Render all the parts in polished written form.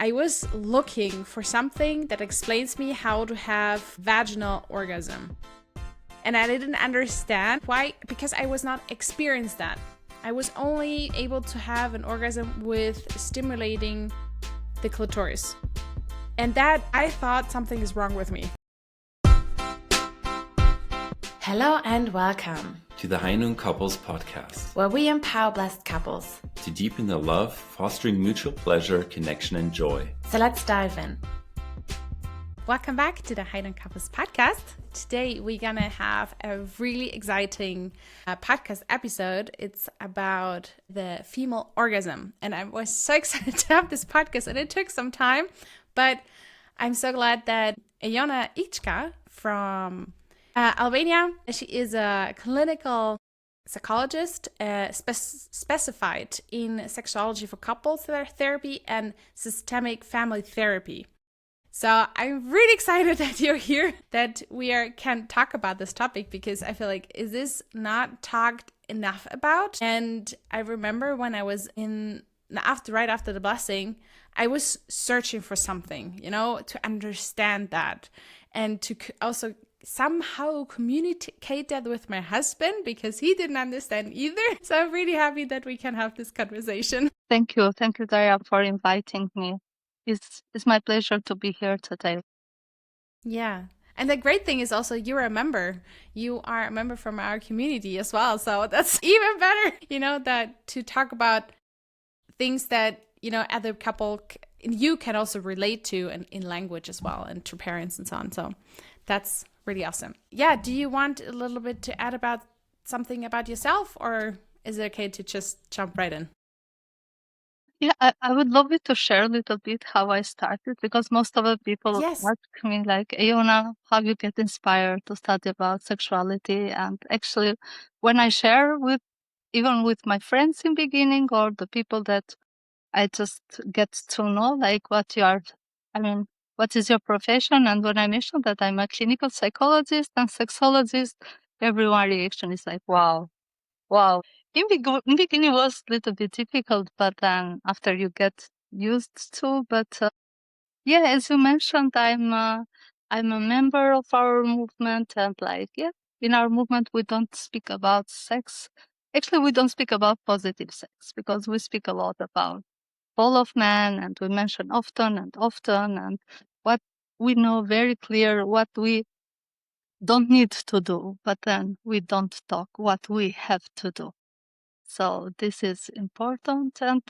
I was looking for something that explains me how to have vaginal orgasm. And I didn't understand why, because I was not experienced that. I was only able to have an orgasm with stimulating the clitoris. And that I thought something is wrong with me. Hello and welcome to the Ejona Couples Podcast, where we empower blessed couples to deepen their love, fostering mutual pleasure, connection, and joy. So let's dive in. Welcome back to the Ejona Couples Podcast. Today we're gonna have a really exciting podcast episode. It's about the female orgasm, and I was so excited to have this podcast, and it took some time, but I'm so glad that Ejona Icka from Albania. She is a clinical psychologist specified in sexuality for couples therapy and systemic family therapy. So I'm really excited that you're here, that we can talk about this topic, because I feel like, is this not talked enough about? And I remember when I was right after the blessing, I was searching for something, to understand that and to also somehow communicate that with my husband, because he didn't understand either. So I'm really happy that we can have this conversation. Thank you, Daria, for inviting me. It's my pleasure to be here today. Yeah. And the great thing is also you are a member. You are a member from our community as well. So that's even better, that to talk about things that, other couple, you can also relate to in language as well, and to parents and so on. So that's really awesome. Yeah. Do you want a little bit to add about something about yourself, or is it okay to just jump right in? Yeah, I would love you to share a little bit how I started, because most of the people Yes. ask me like, Ejona, how you get inspired to study about sexuality? And actually, when I share even with my friends in beginning, or the people that I just get to know, like what is your profession? And when I mention that I'm a clinical psychologist and sexologist, everyone reaction is like, wow. In beginning it was a little bit difficult, but then after you get used to. But yeah, as you mentioned, I'm a member of our movement, and in our movement we don't speak about sex. Actually, we don't speak about positive sex, because we speak a lot about fall of man, and we mention often and what we know very clear, what we don't need to do, but then we don't talk what we have to do. So this is important. And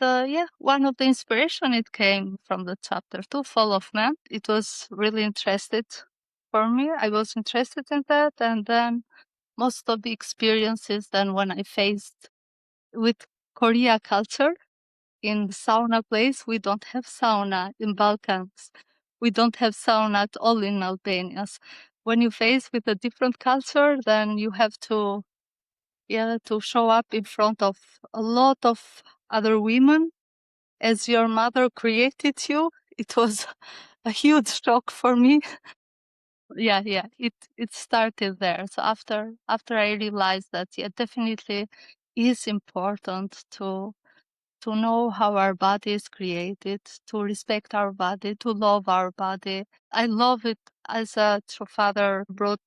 one of the inspiration, it came from the chapter 2, Fall of Man. It was really interested for me. I was interested in that. And then most of the experiences then when I faced with Korea culture in sauna place, we don't have sauna in Balkans. We don't have sauna at all in Albania. When you face with a different culture, then you have to show up in front of a lot of other women as your mother created you. It was a huge shock for me. It started there. So after I realized that, definitely is important to know how our body is created, to respect our body, to love our body. I love it as a true father brought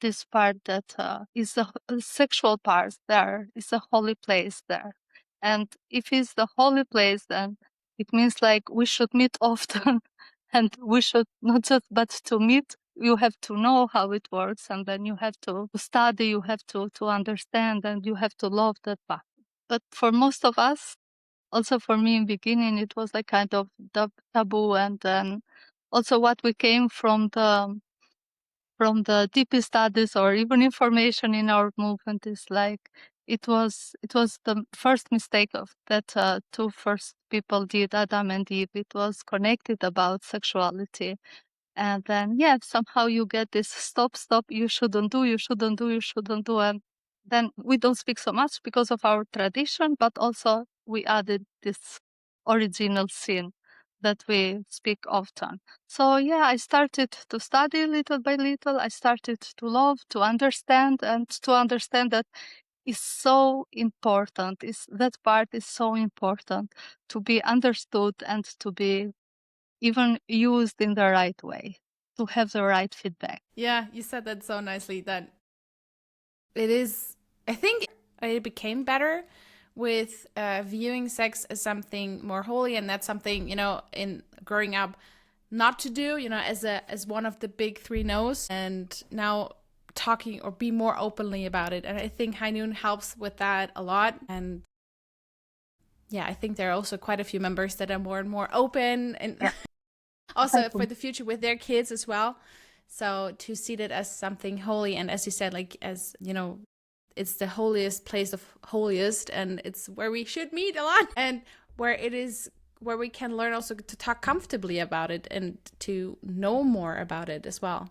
this part that is the sexual part there, is a holy place there. And if it's the holy place, then it means like we should meet often and we should not just but to meet. You have to know how it works, and then you have to study, you have to understand, and you have to love that part. But for most of us, also for me in beginning, it was like kind of taboo. And then also what we came from the deep studies or even information in our movement is like, it was the first mistake of that two first people did, Adam and Eve. It was connected about sexuality. And then, somehow you get this stop, you shouldn't do. And then we don't speak so much because of our tradition, but also we added this original sin that we speak often. So I started to study little by little. I started to love, to understand, and to understand that is so important. That part is so important to be understood and to be even used in the right way, to have the right feedback. Yeah, you said that so nicely that it is, I think it became better with viewing sex as something more holy, and that's something, you know, in growing up not to do, you know, as one of the big three no's, and now talking or be more openly about it. And I think High Noon helps with that a lot. And yeah, I think there are also quite a few members that are more and more open, and Yeah. also for the future with their kids as well. So to see that as something holy, and as you said, like, as you know, it's the holiest place of holiest, and it's where we should meet a lot, and where it is where we can learn also to talk comfortably about it and to know more about it as well.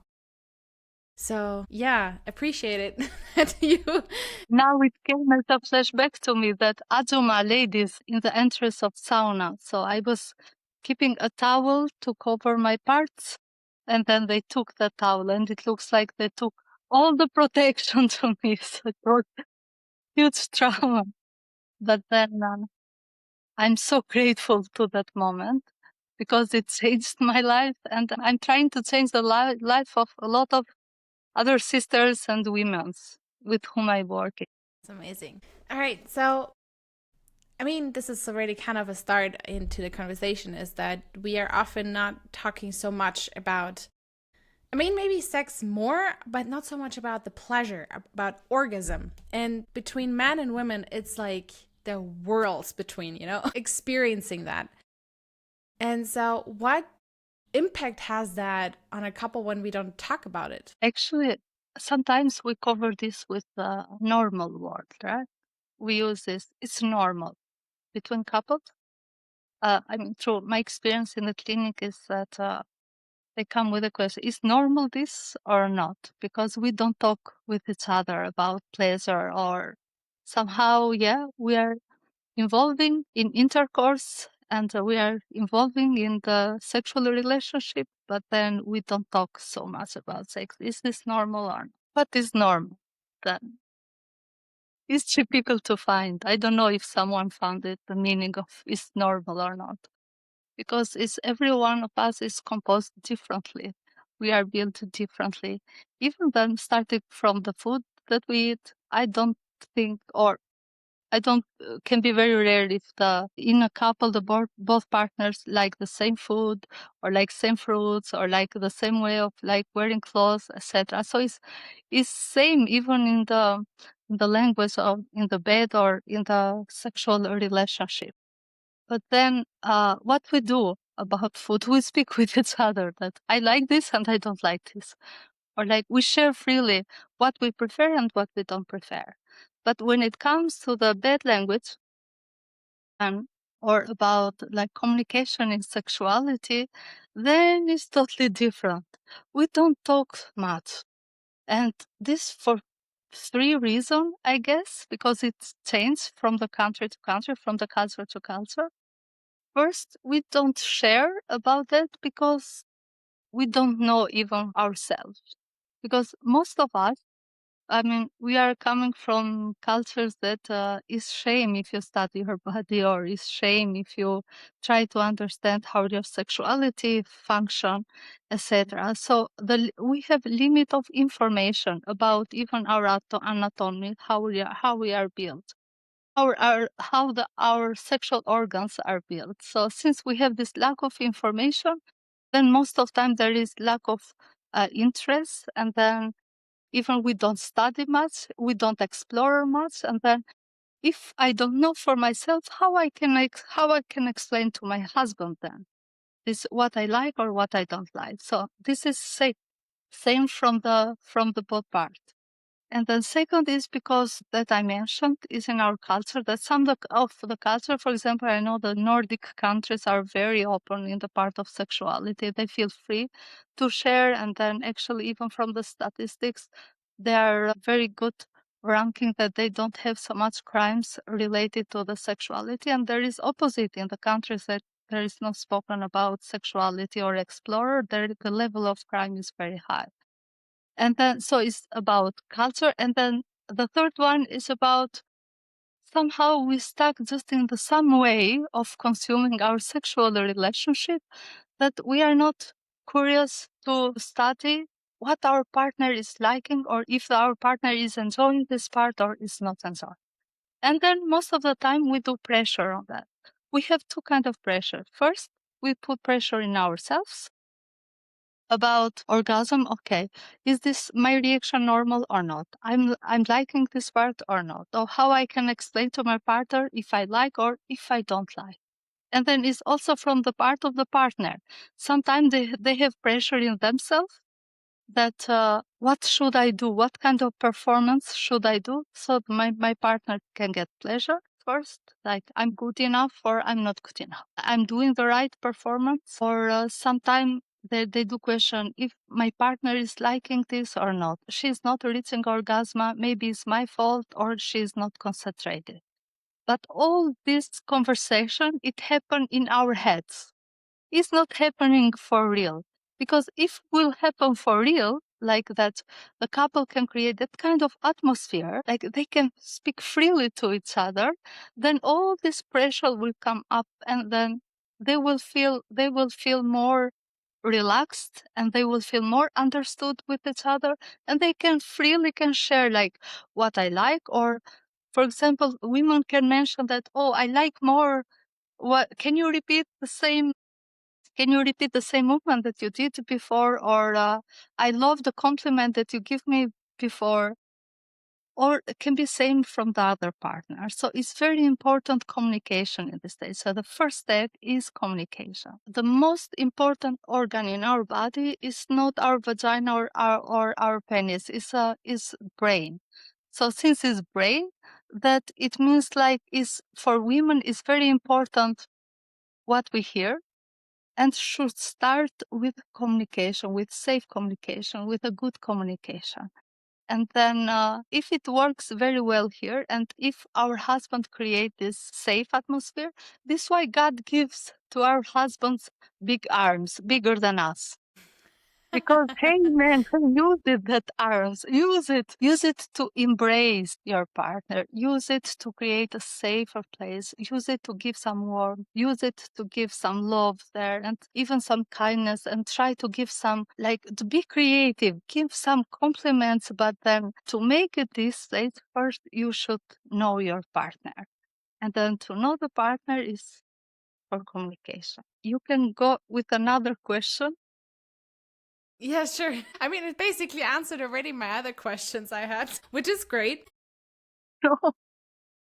So yeah, appreciate it that you. Now it came as a flashback to me that Ajuma ladies in the entrance of sauna. So I was keeping a towel to cover my parts, and then they took the towel, and it looks like they took all the protection to me. So it was huge trauma. But then I'm so grateful to that moment because it changed my life, and I'm trying to change the life of a lot of other sisters and women with whom I work. It's amazing. All right, so I mean, this is already kind of a start into the conversation, is that we are often not talking so much about, I mean, maybe sex more, but not so much about the pleasure, about orgasm. And between men and women, it's like the worlds between, you know, experiencing that. And so, what impact has that on a couple when we don't talk about it? Actually, sometimes we cover this with the normal word, right? We use this, it's normal between couples. I mean, through my experience in the clinic is that they come with a question, is normal this or not? Because we don't talk with each other about pleasure, or somehow, yeah, we are involving in intercourse and we are involving in the sexual relationship, but then we don't talk so much about sex. Is this normal or not? What is normal then? It's difficult to find. I don't know if someone found it, the meaning of is normal or not, because it's every one of us is composed differently. We are built differently. Even then, starting from the food that we eat, I don't think, or I don't can be very rare if in a couple both partners like the same food or like same fruits or like the same way of like wearing clothes, etc. So it's same even in the language of in the bed or in the sexual relationship. But then what we do about food, we speak with each other that I like this and I don't like this, or like we share freely what we prefer and what we don't prefer. But when it comes to the bed language and or about like communication in sexuality, then it's totally different. We don't talk much. And this for three reasons, I guess, because it's changed from the country to country, from the culture to culture. First, we don't share about that because we don't know even ourselves. Because most of us, I mean, we are coming from cultures that is shame if you study your body, or is shame if you try to understand how your sexuality function, etc. So we have limit of information about even our anatomy, how we are built, our sexual organs are built. So since we have this lack of information, then most of time there is lack of interest, and then even we don't study much, we don't explore much, and then if I don't know for myself, how I can explain to my husband then this what I like or what I don't like. So this is same from the both part. And then second is because that I mentioned is in our culture that some of the culture, for example, I know the Nordic countries are very open in the part of sexuality. They feel free to share. And then actually even from the statistics, they are very good ranking that they don't have so much crimes related to the sexuality. And there is opposite in the countries that there is no spoken about sexuality or explorer, there the level of crime is very high. And then, so it's about culture. And then the third one is about somehow we stuck just in the some way of consuming our sexual relationship that we are not curious to study what our partner is liking or if our partner is enjoying this part or is not enjoying. And then most of the time we do pressure on that. We have two kinds of pressure. First, we put pressure in ourselves about orgasm. Okay, is this my reaction normal or not? I'm liking this part or not? Or how I can explain to my partner if I like or if I don't like. And then it's also from the part of the partner. Sometimes they have pressure in themselves that what should I do? What kind of performance should I do so my partner can get pleasure first? Like I'm good enough or I'm not good enough. I'm doing the right performance or sometimes they do question if my partner is liking this or not. She's not reaching orgasm. Maybe it's my fault or she's not concentrated. But all this conversation, it happened in our heads. It's not happening for real. Because if it will happen for real, like that the couple can create that kind of atmosphere, like they can speak freely to each other, then all this pressure will come up and then they will feel more relaxed and they will feel more understood with each other and they can freely can share like what I like or for example, women can mention that, oh, I like more. What can you repeat the same? Can you repeat the same movement that you did before? Or I love the compliment that you give me before. Or it can be same from the other partner. So it's very important communication in this stage. So the first step is communication. The most important organ in our body is not our vagina or our penis. Is brain. So since it's brain, that it means like is for women is very important what we hear and should start with communication, with safe communication, with a good communication. And then if it works very well here, and if our husband create this safe atmosphere, this is why God gives to our husbands big arms, bigger than us. Because hey man, use it that arms. Use it to embrace your partner. Use it to create a safer place. Use it to give some warmth. Use it to give some love there and even some kindness and try to give some like to be creative, give some compliments, but then to make it this state, first you should know your partner. And then to know the partner is for communication. You can go with another question. Yeah, sure. I mean, it basically answered already my other questions I had, which is great.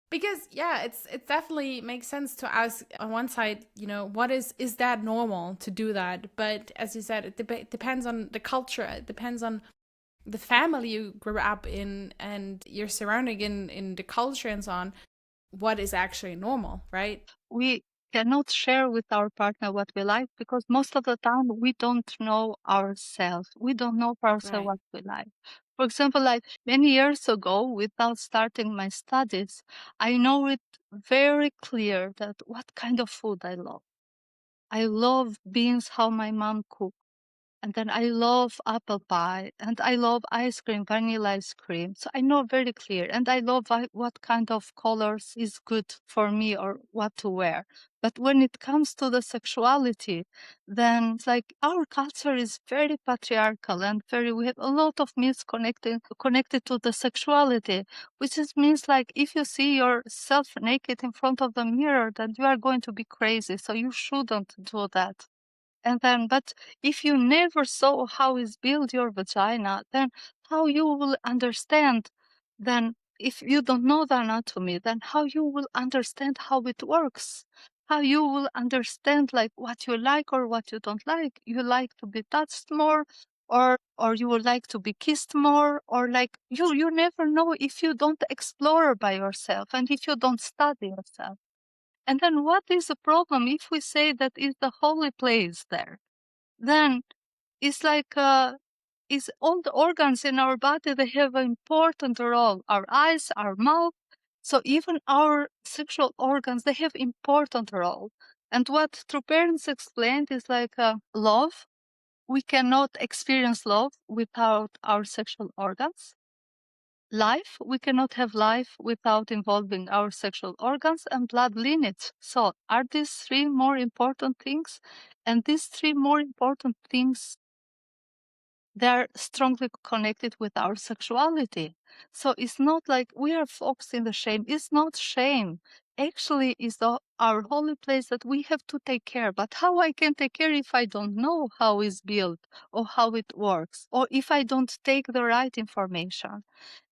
Because yeah, it definitely makes sense to ask on one side, you know, what is that normal to do that? But as you said, it depends on the culture. It depends on the family you grew up in and your surrounding in the culture and so on. What is actually normal, right? We cannot share with our partner what we like because most of the time we don't know ourselves. We don't know for ourselves Right. what we like. For example, like many years ago, without starting my studies, I know it very clear that what kind of food I love. I love beans, how my mom cooked. And then I love apple pie and I love ice cream, vanilla ice cream. So I know very clear. And I love what kind of colors is good for me or what to wear. But when it comes to the sexuality, then it's like our culture is very patriarchal and we have a lot of myths connected to the sexuality, which means like if you see yourself naked in front of the mirror, then you are going to be crazy. So you shouldn't do that. And then, but if you never saw how is built your vagina, then how you will understand? Then, if you don't know the anatomy, then how you will understand how it works? How you will understand like what you like or what you don't like? You like to be touched more, or you would like to be kissed more, or like you never know if you don't explore by yourself and if you don't study yourself. And then what is the problem if we say that is the holy place there? Then it's like is all the organs in our body, they have an important role. Our eyes, our mouth. So even our sexual organs, they have important role. And what true parents explained is like love. We cannot experience love without our sexual organs. life, we cannot have life without involving our sexual organs and blood lineage. So are these three more important things? And these three more important things, they're strongly connected with our sexuality. So it's not like we are focused in the shame. It's not shame. Actually, it's our holy place that we have to take care. But how I can take care if I don't know how it's built or how it works, or if I don't take the right information?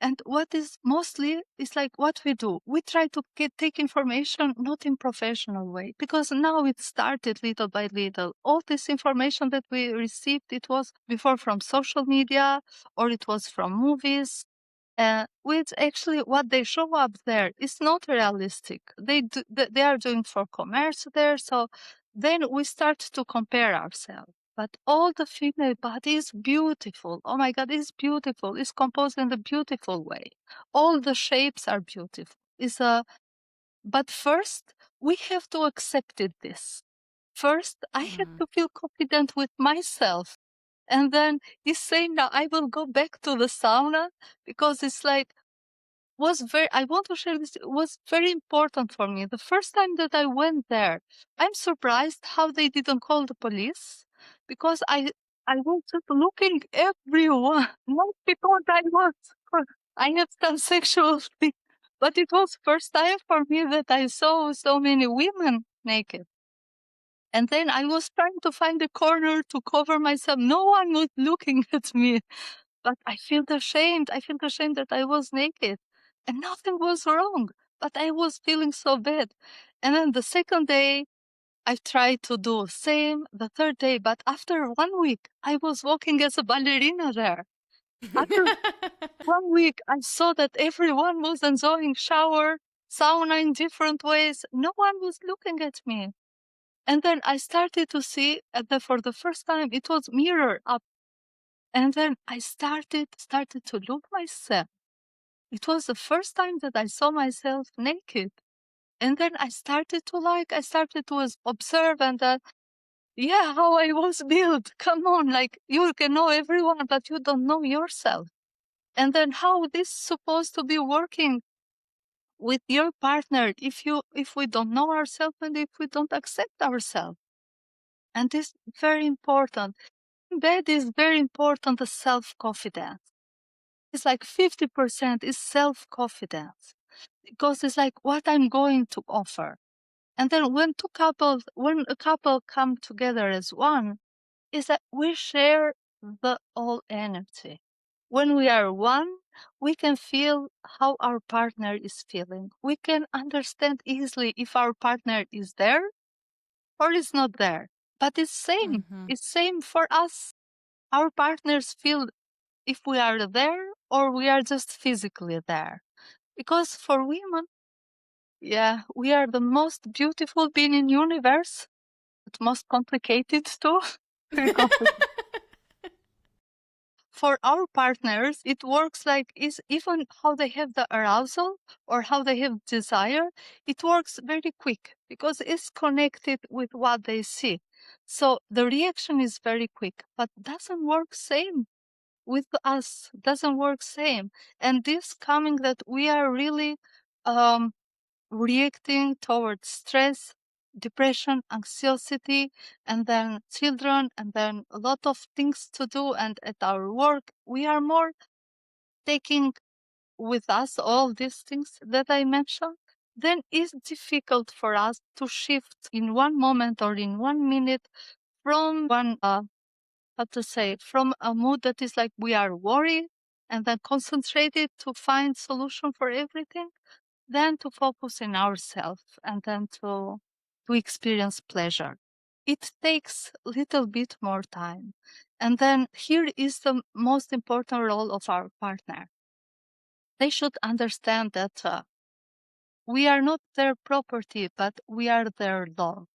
And what is mostly is like what we do. We try to take information not in professional way, because now it started little by little. All this information that we received, it was before from social media or it was from movies. Which actually what they show up there is not realistic. They are doing for commerce there. So then we start to compare ourselves. But all the female body is beautiful. Oh my God, it's beautiful. It's composed in a beautiful way. All the shapes are beautiful. But first, we have to accept this. First, I have to feel confident with myself. And then he's saying now I will go back to the sauna because it's like, I want to share this, it was very important for me. The first time that I went there, I'm surprised how they didn't call the police, because I was just looking everyone, not because I have some sexual thing, but it was first time for me that I saw so many women naked. And then I was trying to find a corner to cover myself. No one was looking at me, but I felt ashamed. I felt ashamed that I was naked and nothing was wrong, but I was feeling so bad. And then the second day, I tried to do same, the third day, but after 1 week, I was walking as a ballerina there. After 1 week, I saw that everyone was enjoying shower, sauna in different ways. No one was looking at me. And then I started to see for the first time, it was mirror up. And then I started to look myself. It was the first time that I saw myself naked. And then I started to observe and how I was built. Come on, like you can know everyone, but you don't know yourself. And then how this is supposed to be working with your partner if we don't know ourselves and if we don't accept ourselves. And this is very important. In bed is very important, the self-confidence. It's like 50% is self-confidence, because it's like what I'm going to offer. And then when a couple come together as one, is that we share the all energy. When we are one, we can feel how our partner is feeling. We can understand easily if our partner is there or is not there. But it's same. It's same for us. Our partners feel if we are there or we are just physically there. Because for women, we are the most beautiful being in universe, but most complicated too. Very complicated. For our partners, it works like is even how they have the arousal or how they have desire, it works very quick because it's connected with what they see. So the reaction is very quick, but doesn't work same with us, doesn't work same. And this coming that we are really reacting towards stress, depression, anxiety, and then children, and then a lot of things to do. And at our work, we are more taking with us all these things that I mentioned. Then it's difficult for us to shift in one moment or in 1 minute from from a mood that is like we are worried and then concentrated to find solution for everything, then to focus in ourselves and then to experience pleasure. It takes a little bit more time. And then here is the most important role of our partner. They should understand that we are not their property, but we are their love.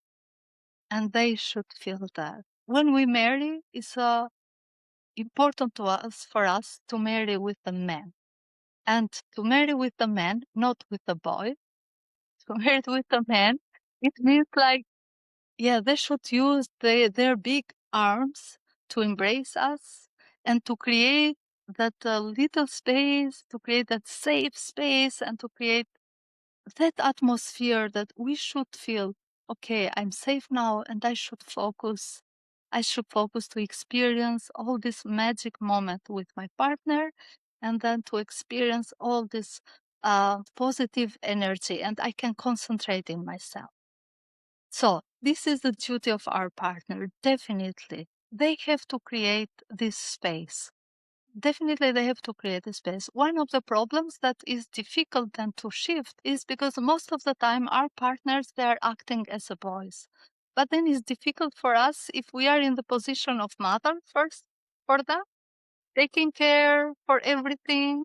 And they should feel that. When we marry, it's important for us to marry with a man. And to marry with a man, not with a boy, to marry with a man, it means like, they should use their big arms to embrace us and to create that little space, to create that safe space, and to create that atmosphere that we should feel, okay, I'm safe now, and I should focus. I should focus to experience all this magic moment with my partner, and then to experience all this positive energy, and I can concentrate in myself. So this is the duty of our partner. Definitely, they have to create this space. Definitely, they have to create a space. One of the problems that is difficult then to shift is because most of the time our partners, they are acting as a boys. But then it's difficult for us if we are in the position of mother first for them, taking care for everything,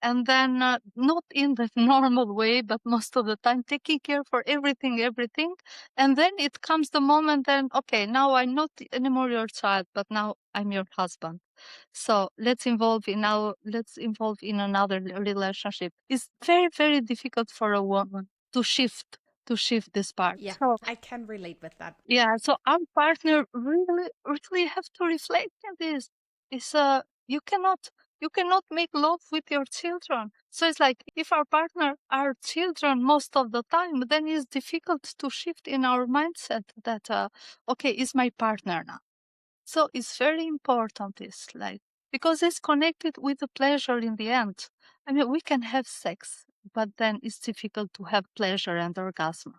and then not in the normal way, but most of the time taking care for everything. And then it comes the moment then, okay, now I'm not anymore your child, but now I'm your husband. So let's involve in another relationship. It's very, very difficult for a woman to shift this part. Yeah, So I can relate with that. yeah, so our partner really have to reflect on this. It's you cannot make love with your children. So it's like if our partner are children most of the time, then it's difficult to shift in our mindset that okay, is my partner now. So it's very important, it's like because it's connected with the pleasure in the end. I mean, we can have sex, but then it's difficult to have pleasure and orgasm.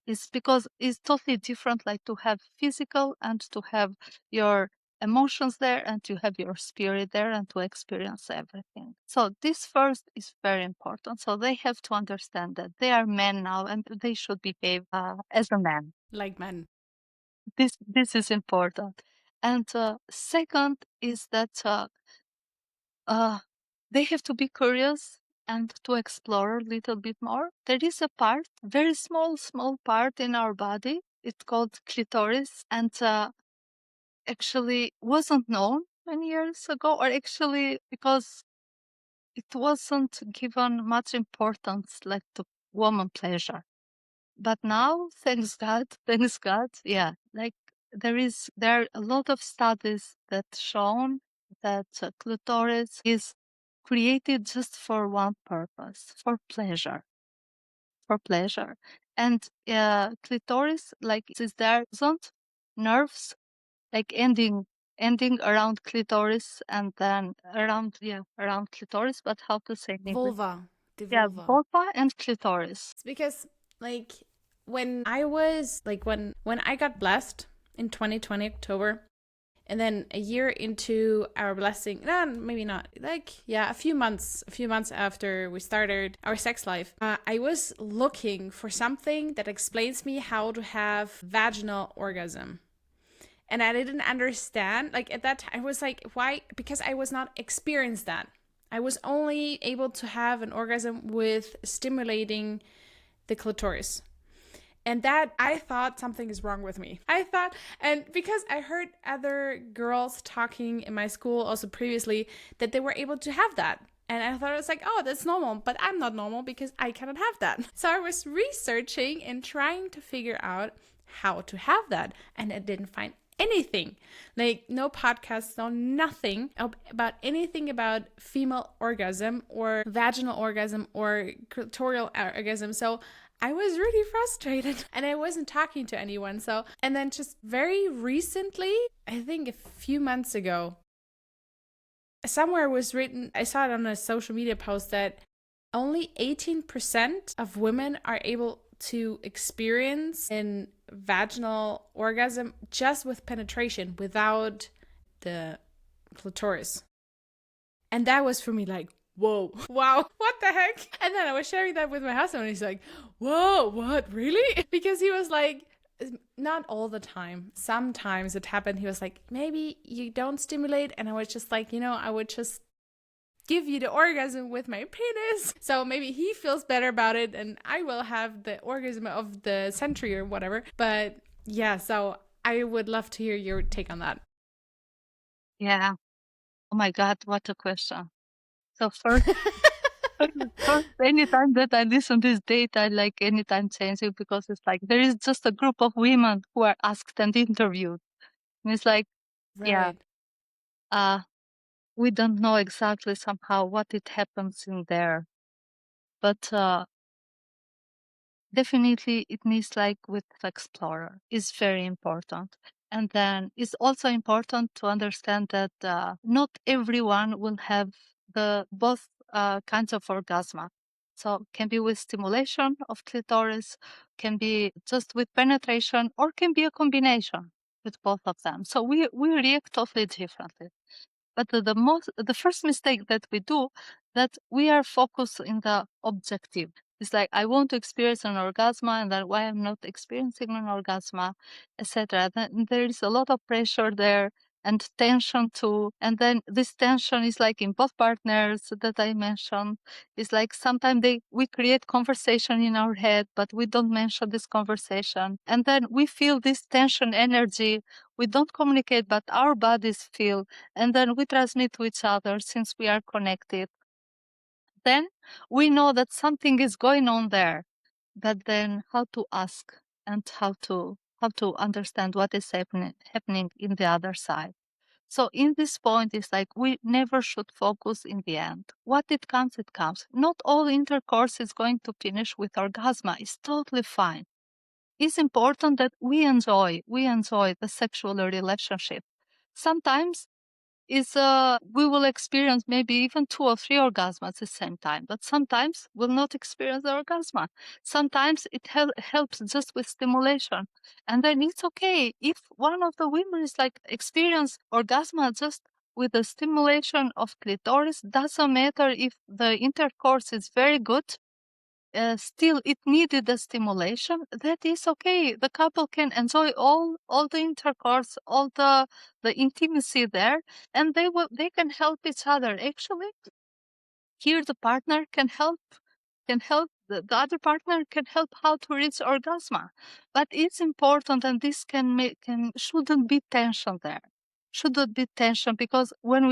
It's because it's totally different, like to have physical and to have your emotions there and to have your spirit there and to experience everything. So this first is very important. So they have to understand that they are men now and they should behave as a man. Like men. This is important. And second is that they have to be curious and to explore a little bit more. There is a part, very small part in our body. It's called clitoris, and actually wasn't known many years ago, or actually because it wasn't given much importance, like to woman pleasure. But now, thanks God, yeah, like there are a lot of studies that shown that clitoris is created just for one purpose, for pleasure, and clitoris, like, is there isn't nerves like ending around clitoris and then around clitoris, but how to say in English? Vulva. The Yeah, vulva. vulva and clitoris. It's because like when I was like when I got blessed in 2020 October, and then a year into our blessing, maybe not, like, yeah, a few months after we started our sex life, I was looking for something that explains me how to have vaginal orgasm. And I didn't understand, like at that time, I was like, why? Because I was not experienced that. I was only able to have an orgasm with stimulating the clitoris. And that, I thought something is wrong with me. I thought, and because I heard other girls talking in my school also previously that they were able to have that. And I thought it was like, oh, that's normal, but I'm not normal because I cannot have that. So I was researching and trying to figure out how to have that. And I didn't find anything, like no podcasts, no nothing about anything about female orgasm or vaginal orgasm or clitoral orgasm. So I was really frustrated and I wasn't talking to anyone. So, and then just very recently, I think a few months ago, somewhere was written, I saw it on a social media post, that only 18% of women are able to experience an vaginal orgasm just with penetration without the clitoris. And that was for me like, whoa, wow, what the heck? And then I was sharing that with my husband and he's like, whoa, what, really? Because he was like, not all the time. Sometimes it happened. He was like, maybe you don't stimulate. And I was just like, I would just give you the orgasm with my penis. So maybe he feels better about it and I will have the orgasm of the century or whatever. But yeah, so I would love to hear your take on that. Yeah. Oh my God, what a question. So first, anytime that I listen to this data, like anytime changing, because it's like there is just a group of women who are asked and interviewed. And it's like, Right. we don't know exactly somehow what it happens in there. But definitely it needs, like with the explorer, is very important. And then it's also important to understand that not everyone will have the both kinds of orgasm. So can be with stimulation of clitoris, can be just with penetration, or can be a combination with both of them. So we react totally differently. But the first mistake that we do, that we are focused in the objective. It's like, I want to experience an orgasm, and then why I'm not experiencing an orgasm, etc. Then there is a lot of pressure there and tension too. And then this tension is like in both partners that I mentioned. It's like sometimes we create conversation in our head, but we don't mention this conversation. And then we feel this tension energy. We don't communicate, but our bodies feel, and then we transmit to each other since we are connected. Then we know that something is going on there, but then how to ask and how to understand what is happening in the other side. So in this point, it's like we never should focus in the end. What it comes, it comes. Not all intercourse is going to finish with orgasm. It's totally fine. It's important that we enjoy the sexual relationship. Sometimes we will experience maybe even 2 or 3 orgasms at the same time, but sometimes we'll not experience the orgasm. Sometimes it helps just with stimulation, and then it's okay if one of the women is like experience orgasm just with the stimulation of clitoris. Doesn't matter if the intercourse is very good, still it needed the stimulation. That is okay. The couple can enjoy all the intercourse, all the intimacy there, and they can help each other. Actually, here the partner can help the other partner can help how to reach orgasm. But it's important, and this shouldn't be tension there. Shouldn't be tension, because when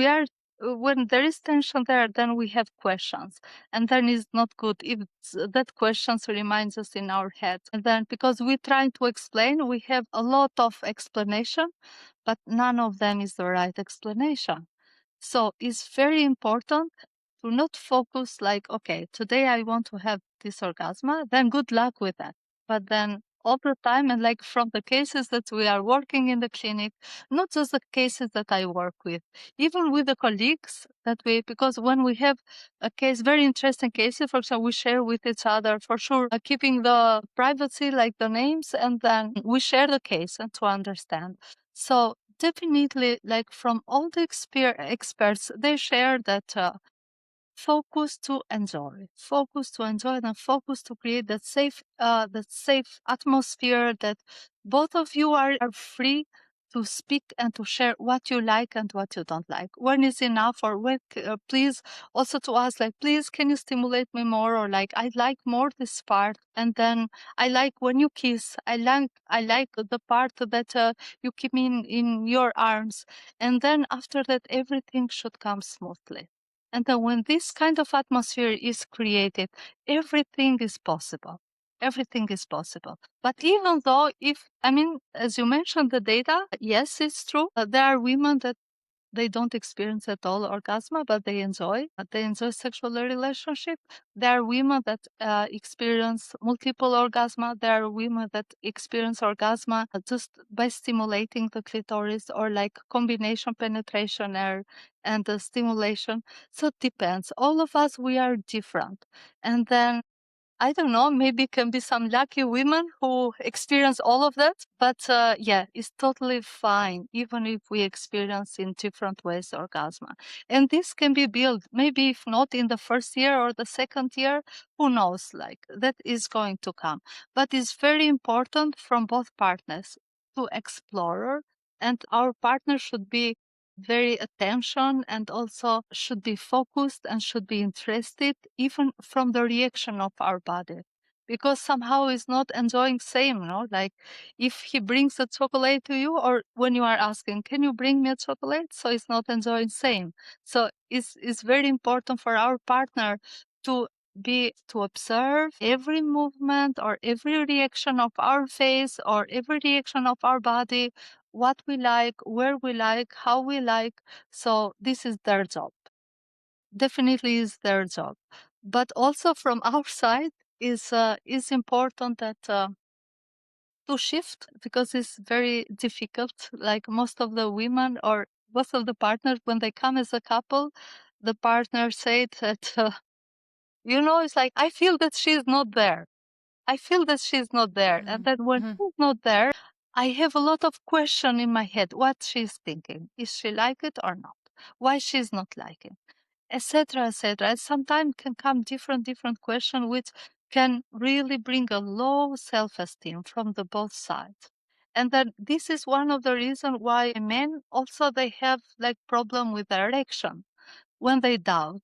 there is tension there, then we have questions, and then it's not good if that questions reminds us in our head. And then because we're trying to explain, we have a lot of explanation, but none of them is the right explanation. So it's very important to not focus like, okay, today I want to have this orgasm, then good luck with that. But then all the time, and like from the cases that we are working in the clinic, not just the cases that I work with, even with the colleagues because when we have a case, very interesting cases, for example, we share with each other for sure, keeping the privacy, like the names, and then we share the case and to understand. So definitely, like from all the experts, they share that focus to enjoy, and focus to create that safe atmosphere, that both of you are free to speak and to share what you like and what you don't like. When is enough, or when, please also to ask, like, please, can you stimulate me more? Or like, I like more this part. And then I like when you kiss, I like the part that you keep me in your arms. And then after that, everything should come smoothly. And then when this kind of atmosphere is created, everything is possible. Everything is possible. But even though, as you mentioned the data, yes, it's true. There are women that they don't experience at all orgasm, but they enjoy. They enjoy sexual relationship. There are women that experience multiple orgasm. There are women that experience orgasm just by stimulating the clitoris, or like combination penetration and the stimulation. So it depends. All of us, we are different. And then I don't know, maybe can be some lucky women who experience all of that. But yeah, it's totally fine, even if we experience in different ways orgasm. And this can be built, maybe if not in the first year or the second year, who knows, like that is going to come. But it's very important from both partners to explore, and our partner should be very attention, and also should be focused and should be interested even from the reaction of our body, because somehow is not enjoying same, like if he brings a chocolate to you, or when you are asking, can you bring me a chocolate, so it's not enjoying same. So it's very important for our partner to observe every movement or every reaction of our face or every reaction of our body what we like, where we like, how we like. So this is their job. Definitely is their job. But also from our side is important that to shift, because it's very difficult. Like most of the women or most of the partners, when they come as a couple, the partner said that, it's like, I feel that she's not there. I feel that she's not there. And then when she's not there, I have a lot of question in my head, what she's thinking. Is she like it or not? Why she's not liking? Etc., etc. And sometimes can come different question, which can really bring a low self-esteem from the both sides. And then this is one of the reasons why men also they have like problem with erection when they doubt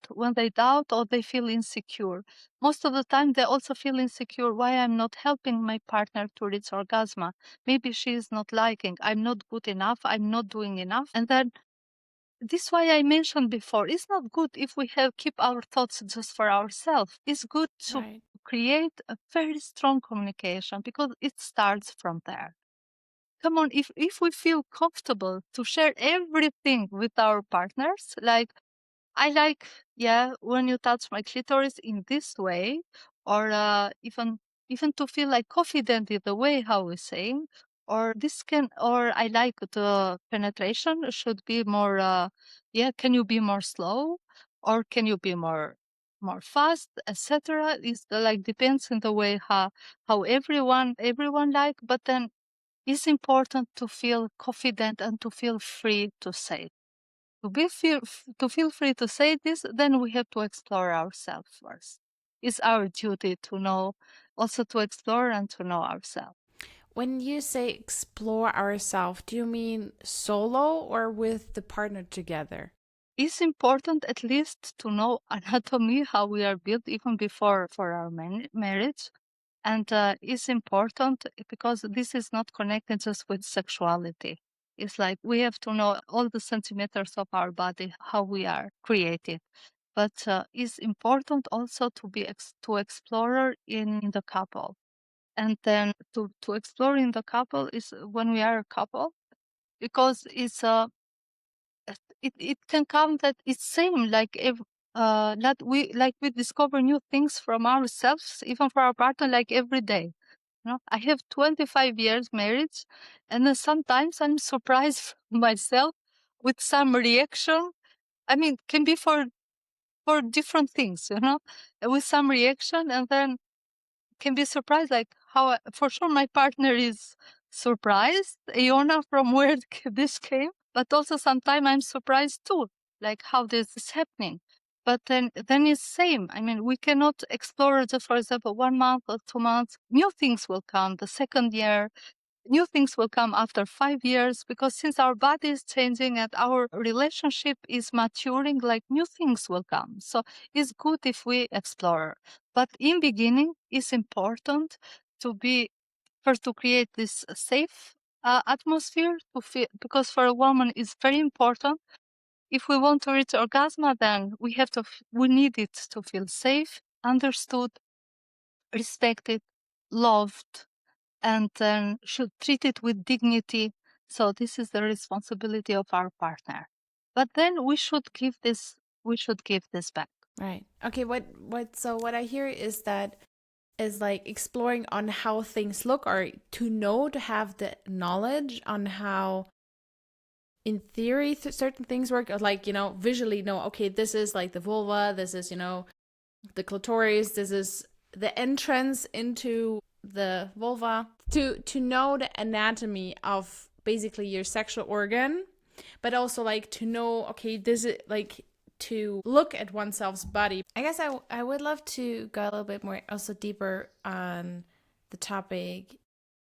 or they feel insecure. Most of the time they also feel insecure, why I'm not helping my partner to reach orgasm. Maybe she is not liking, I'm not good enough, I'm not doing enough. And then this why I mentioned before, it's not good if we have keep our thoughts just for ourselves. It's good to create a very strong communication, because it starts from there. Come on, if we feel comfortable to share everything with our partners, like I like, when you touch my clitoris in this way, or even to feel like confident in the way how we're saying, or I like the penetration should be more, can you be more slow, or can you be more fast, etc. Is like depends on the way how everyone like, but then it's important to feel confident and to feel free to say to feel free to say this, then we have to explore ourselves first. It's our duty to know, also to explore and to know ourselves. When you say explore ourselves, do you mean solo or with the partner together? It's important at least to know anatomy, how we are built even before for our marriage. And it's important because this is not connected just with sexuality. It's like we have to know all the centimeters of our body, how we are created. But it's important also to be to explore in the couple. And then to explore in the couple is when we are a couple, because it's it can come that it's same like if that we discover new things from ourselves, even for our partner, like every day. I have 25 years marriage, and then sometimes I'm surprised myself with some reaction. I mean, can be for different things, with some reaction, and then can be surprised, like how for sure my partner is surprised, Ejona, from where this came, but also sometimes I'm surprised too, like how this is happening. But then it's same. I mean, we cannot explore just, for example, 1 month or 2 months. New things will come the second year. New things will come after 5 years, because since our body is changing and our relationship is maturing, like new things will come. So it's good if we explore. But in beginning, it's important to be first to create this safe atmosphere to feel, because for a woman it's very important. If we want to reach orgasm, then we need it to feel safe, understood, respected, loved, and then should treat it with dignity. So this is the responsibility of our partner. But then we should give this back. Right. Okay, what I hear is that is like exploring on how things look, or to have the knowledge on how in theory certain things work, or like, visually know, okay, this is like the vulva, this is, the clitoris, this is the entrance into the vulva, to know the anatomy of basically your sexual organ, but also like to know, okay, this is like to look at oneself's body. I guess I would love to go a little bit more also deeper on the topic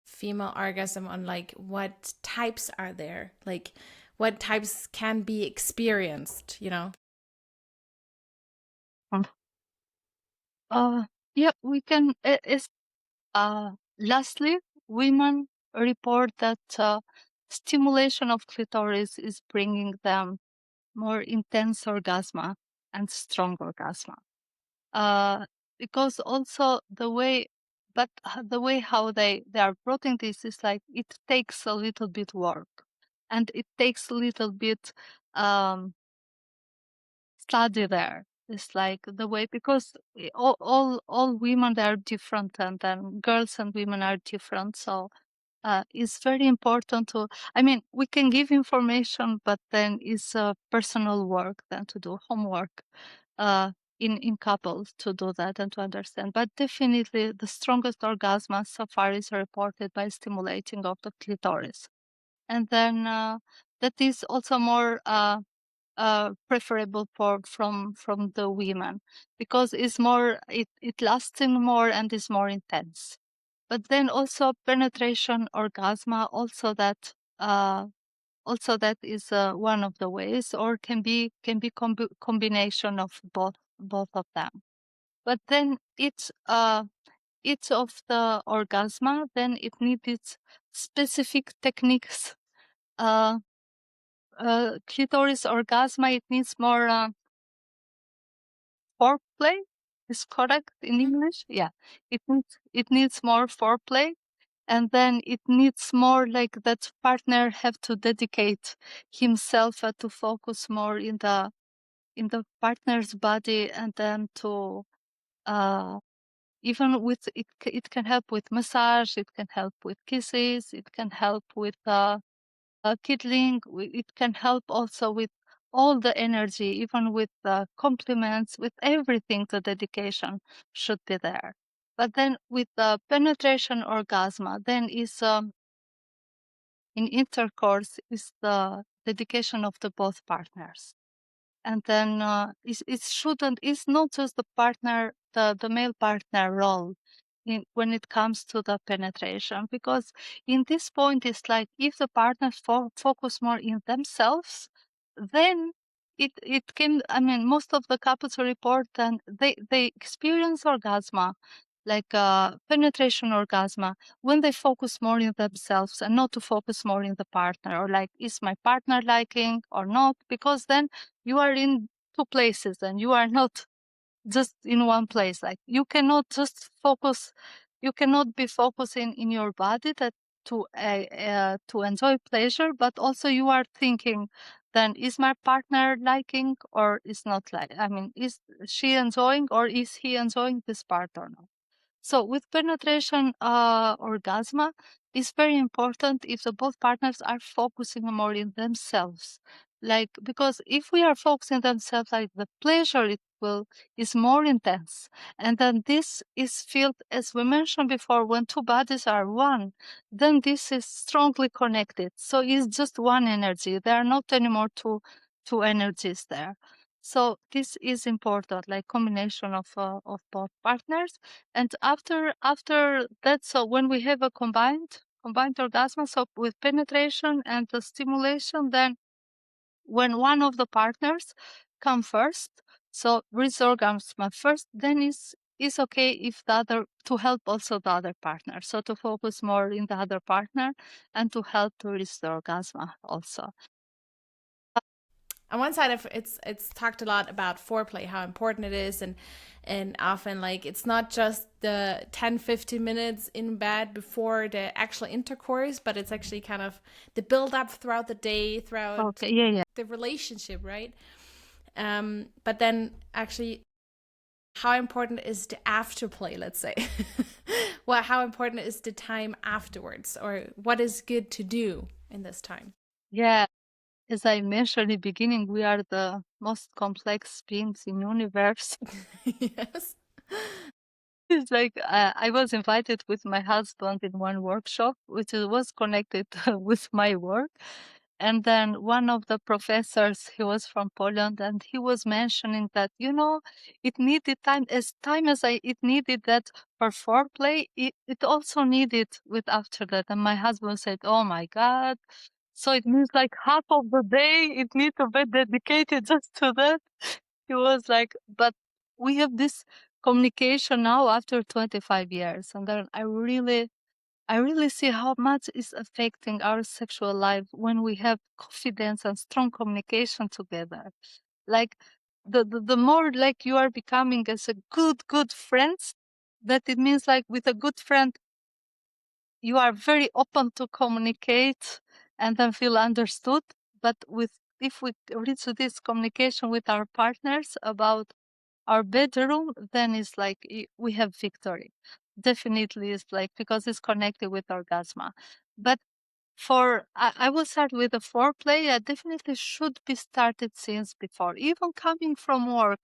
female orgasm, on like what types are there, like what types can be experienced, Yeah, we can. Lastly, women report that stimulation of clitoris is bringing them more intense orgasm and strong orgasm. Because also the way but the way how they are approaching this is like it takes a little bit work, and it takes a little bit study there. It's like the way, because all women are different, and then girls and women are different. So it's very important to, I mean, we can give information, but then it's personal work then to do homework uh, in couples to do that and to understand. But definitely the strongest orgasm so far is reported by stimulating of the clitoris. And then that is also more preferable from the women, because it's more, it lasting more and is more intense. But then also penetration orgasm, also that is one of the ways, or can be combination of both of them. But then each of the orgasm, then it needs specific techniques. Clitoris orgasm, it needs more foreplay. Is correct in English? Yeah, it needs more foreplay, and then it needs more like that partner have to dedicate himself to focus more in the partner's body, and then to uh even with it, it can help with massage, it can help with kisses, it can help with kindling. It can help also with all the energy, even with compliments, with everything. The dedication should be there. But then with the penetration orgasm, then is in intercourse is the dedication of the both partners. And then it shouldn't, it's not just the partner, the male partner role when it comes to the penetration, because in this point it's like if the partners focus more in themselves, then it can, I mean, most of the couples report and they experience orgasm, like penetration orgasm, when they focus more in themselves and not to focus more in the partner, or like, is my partner liking or not? Because then you are in two places and you are not just in one place. Like, you cannot just focus, you cannot be focusing in your body that to enjoy pleasure, but also you are thinking, then is my partner liking or is not like, I mean, is she enjoying or is he enjoying this part or not? So with penetration orgasm, it's very important if the both partners are focusing more in themselves. Like, because if we are focusing themselves, like the pleasure it will is more intense. And then this is felt, as we mentioned before, when two bodies are one, then this is strongly connected. So it's just one energy. There are not anymore two energies there. So this is important, like combination of both partners. And after that, so when we have a combined orgasm, so with penetration and the stimulation, then when one of the partners come first, so reach orgasm first, then is okay if the other, to help also the other partner. So to focus more in the other partner and to help to reach the orgasm also. On one side of it's talked a lot about foreplay, how important it is, and often like it's not just the 10-15 minutes in bed before the actual intercourse, but it's actually kind of the build up throughout the day, throughout the relationship, right? But then actually, how important is the afterplay, let's say? Well, how important is the time afterwards, or what is good to do in this time? Yeah, as I mentioned in the beginning, we are the most complex beings in universe. Yes. It's like I was invited with my husband in one workshop, which was connected with my work. And then one of the professors, he was from Poland, and he was mentioning that, it needed it needed that for foreplay, it also needed with after that. And my husband said, "Oh my God. So it means like half of the day it needs to be dedicated just to that." He was like, but we have this communication now after 25 years. And then I really see how much is affecting our sexual life when we have confidence and strong communication together. Like the more like you are becoming as a good friends, that it means like with a good friend, you are very open to communicate and then feel understood. But if we reach this communication with our partners about our bedroom, then it's like we have victory. Definitely, it's like because it's connected with orgasm. But I will start with the foreplay. I definitely should be started since before, even coming from work.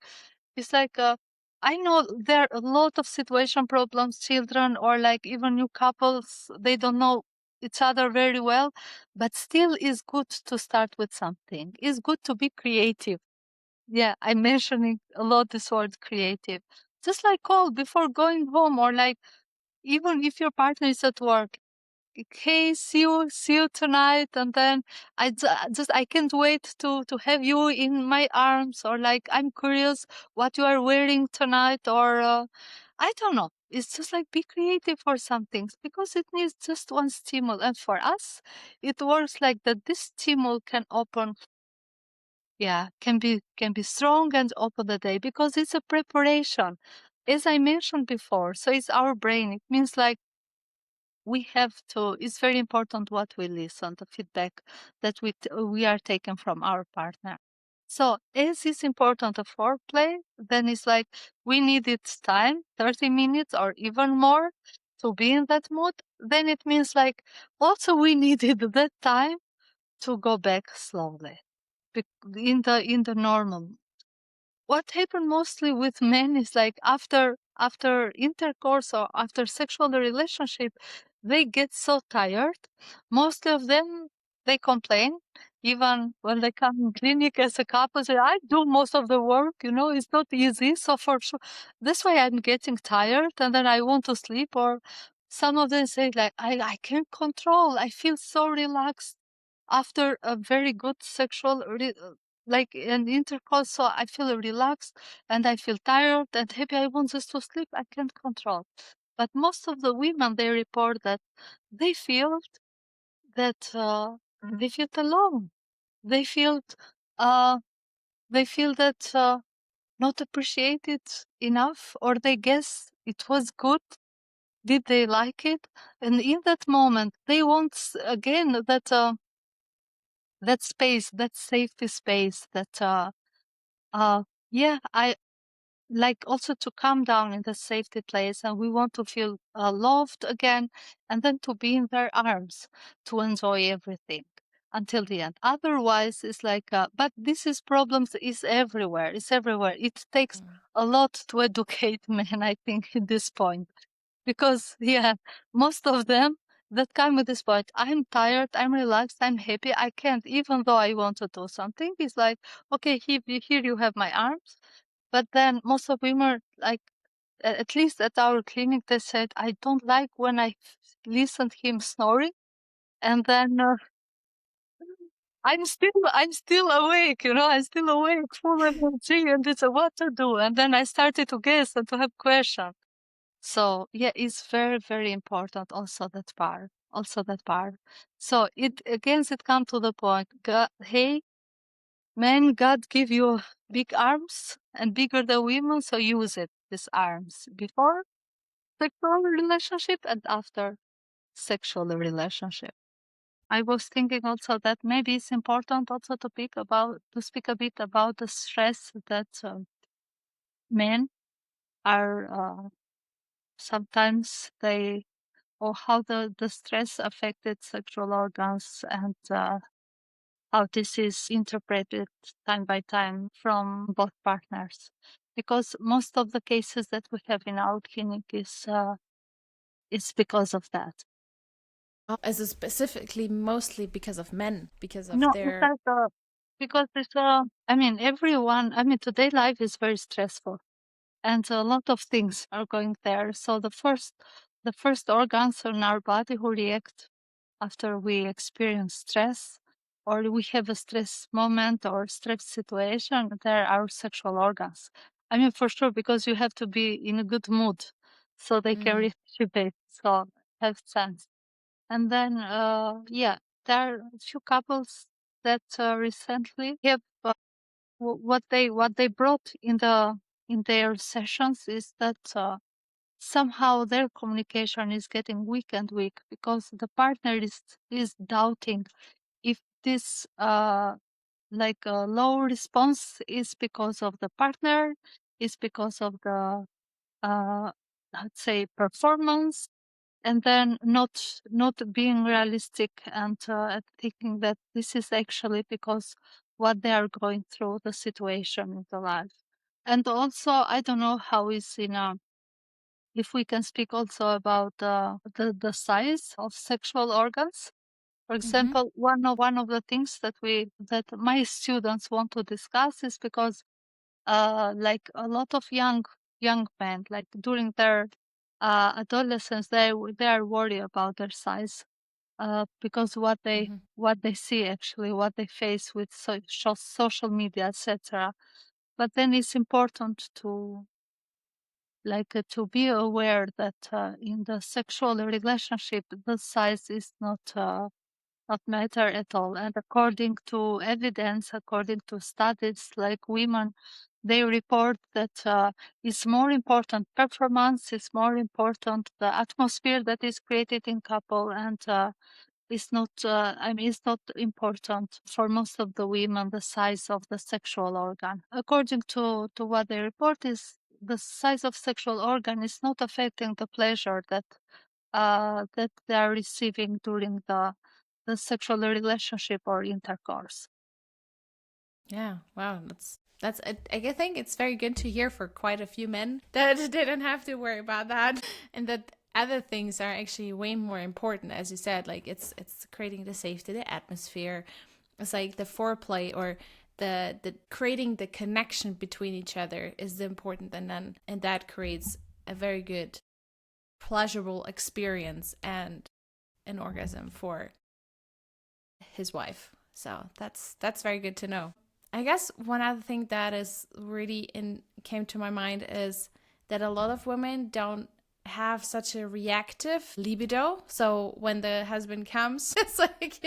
It's like I know there are a lot of situation problems, children or like even new couples, they don't know each other very well, but still is good to start with something. It's good to be creative. Yeah, I'm mentioning a lot this word creative. Just like call before going home or like even if your partner is at work, hey, see you tonight, and then I can't wait to have you in my arms, or like I'm curious what you are wearing tonight, or I don't know. It's just like be creative for some things because it needs just one stimul, and for us, it works like that. This stimul can open, yeah, can be strong and open the day because it's a preparation, as I mentioned before. So it's our brain. It means like we have to, it's very important what we listen, the feedback that we are taking from our partner. So as it's important a foreplay, then it's like we need its time, 30 minutes or even more to be in that mood. Then it means like also we needed that time to go back slowly in the normal. What happened mostly with men is like after intercourse or after sexual relationship, they get so tired. Most of them, they complain. Even when they come in clinic as a couple, say, I do most of the work, it's not easy. So for sure, that's why I'm getting tired and then I want to sleep. Or some of them say like, I can't control. I feel so relaxed after a very good sexual like an intercourse, so I feel relaxed and I feel tired and happy. I want just to sleep. I can't control. But most of the women, they report that they feel that they feel alone. They feel uh, they feel that not appreciated enough, or they guess it was good. Did they like it? And in that moment, they want again that space, that safety space, that uh, yeah, I like also to calm down in the safety place, and we want to feel loved again, and then to be in their arms to enjoy everything until the end. Otherwise, it's like, but this is problems is everywhere. It's everywhere. It takes a lot to educate men, I think, at this point, because yeah, most of them that come at this point, I'm tired, I'm relaxed, I'm happy, I can't, even though I want to do something. It's like, okay, here you have my arms. But then most of women, like, at least at our clinic, they said, I don't like when I listen to him snoring, and then I'm still awake, I'm still awake, full of energy, and it's what to do. And then I started to guess and to have questions. So yeah, it's very, very important also that part. Also that part. So it comes to the point. God, hey, man, God give you big arms and bigger than women, so use it, these arms, before sexual relationship and after sexual relationship. I was thinking also that maybe it's important also to speak a bit about the stress that men are sometimes they, or how the stress affected sexual organs, and how this is interpreted time by time from both partners. Because most of the cases that we have in our clinic is because of that. Is it specifically mostly because of men, because of No, it's their like because it's I mean everyone. I mean today life is very stressful, and a lot of things are going there. So the first organs in our body who react after we experience stress, or we have a stress moment or stress situation, they're our sexual organs. I mean, for sure, because you have to be in a good mood so they can reciprocate. So have sense. And then, yeah, there are a few couples that recently have what they brought in their sessions is that somehow their communication is getting weak and weak because the partner is doubting if this low response is because of the partner, is because of the let's say performance, and then not being realistic and thinking that this is actually because what they are going through, the situation in the life. And also, I don't know how is in a, if we can speak also about the size of sexual organs. For example, one of the things that my students want to discuss is because like a lot of young men, like during their adolescence, they are worried about their size because what they see, actually what they face with social media, etc. But then it's important to to be aware that in the sexual relationship, the size is not matter at all. And according to evidence, according to studies, like women, they report that it's more important performance, it's more important the atmosphere that is created in couple, and it's not. It's not important for most of the women the size of the sexual organ. According to what they report, is the size of sexual organ is not affecting the pleasure that they are receiving during the sexual relationship or intercourse. Yeah, wow, that's I think it's very good to hear for quite a few men that didn't have to worry about that, and that other things are actually way more important, as you said. Like it's creating the safety, the atmosphere. It's like the foreplay, or the creating the connection between each other is the important, and that creates a very good pleasurable experience and an orgasm for his wife. So that's very good to know. I guess one other thing that is really came to my mind is that a lot of women don't have such a reactive libido. So when the husband comes, it's like,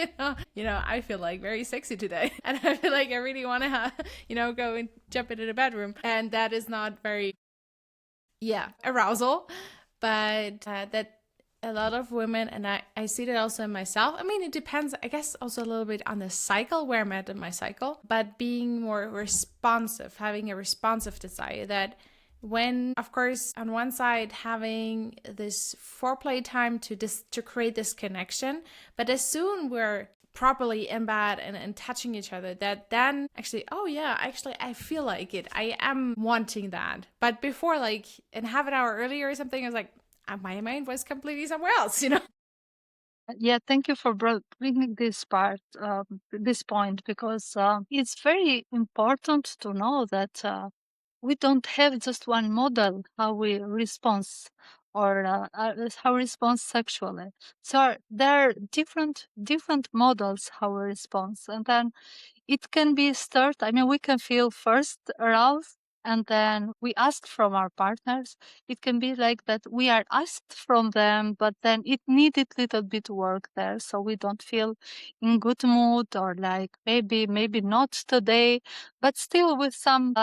I feel like very sexy today. And I feel like I really want to, go and jump into the bedroom. And that is not very, arousal. But that a lot of women, and I see that also in myself. I mean, it depends, I guess, also a little bit on the cycle, where I'm at in my cycle, but being more responsive, having a responsive desire, that when, of course, on one side, having this foreplay time to create this connection, but as soon we're properly in bed and touching each other, that then actually, I feel like it. I am wanting that. But before, like, in half an hour earlier or something, I was like, my mind was completely somewhere else, Yeah, thank you for bringing this this point, because it's very important to know that we don't have just one model how we respond, or how we respond sexually. So there are different models how we respond, and then it can be stirred. I mean, we can feel first aroused, and then we ask from our partners. It can be like that we are asked from them, but then it needed little bit work there, so we don't feel in good mood, or like maybe not today, but still with some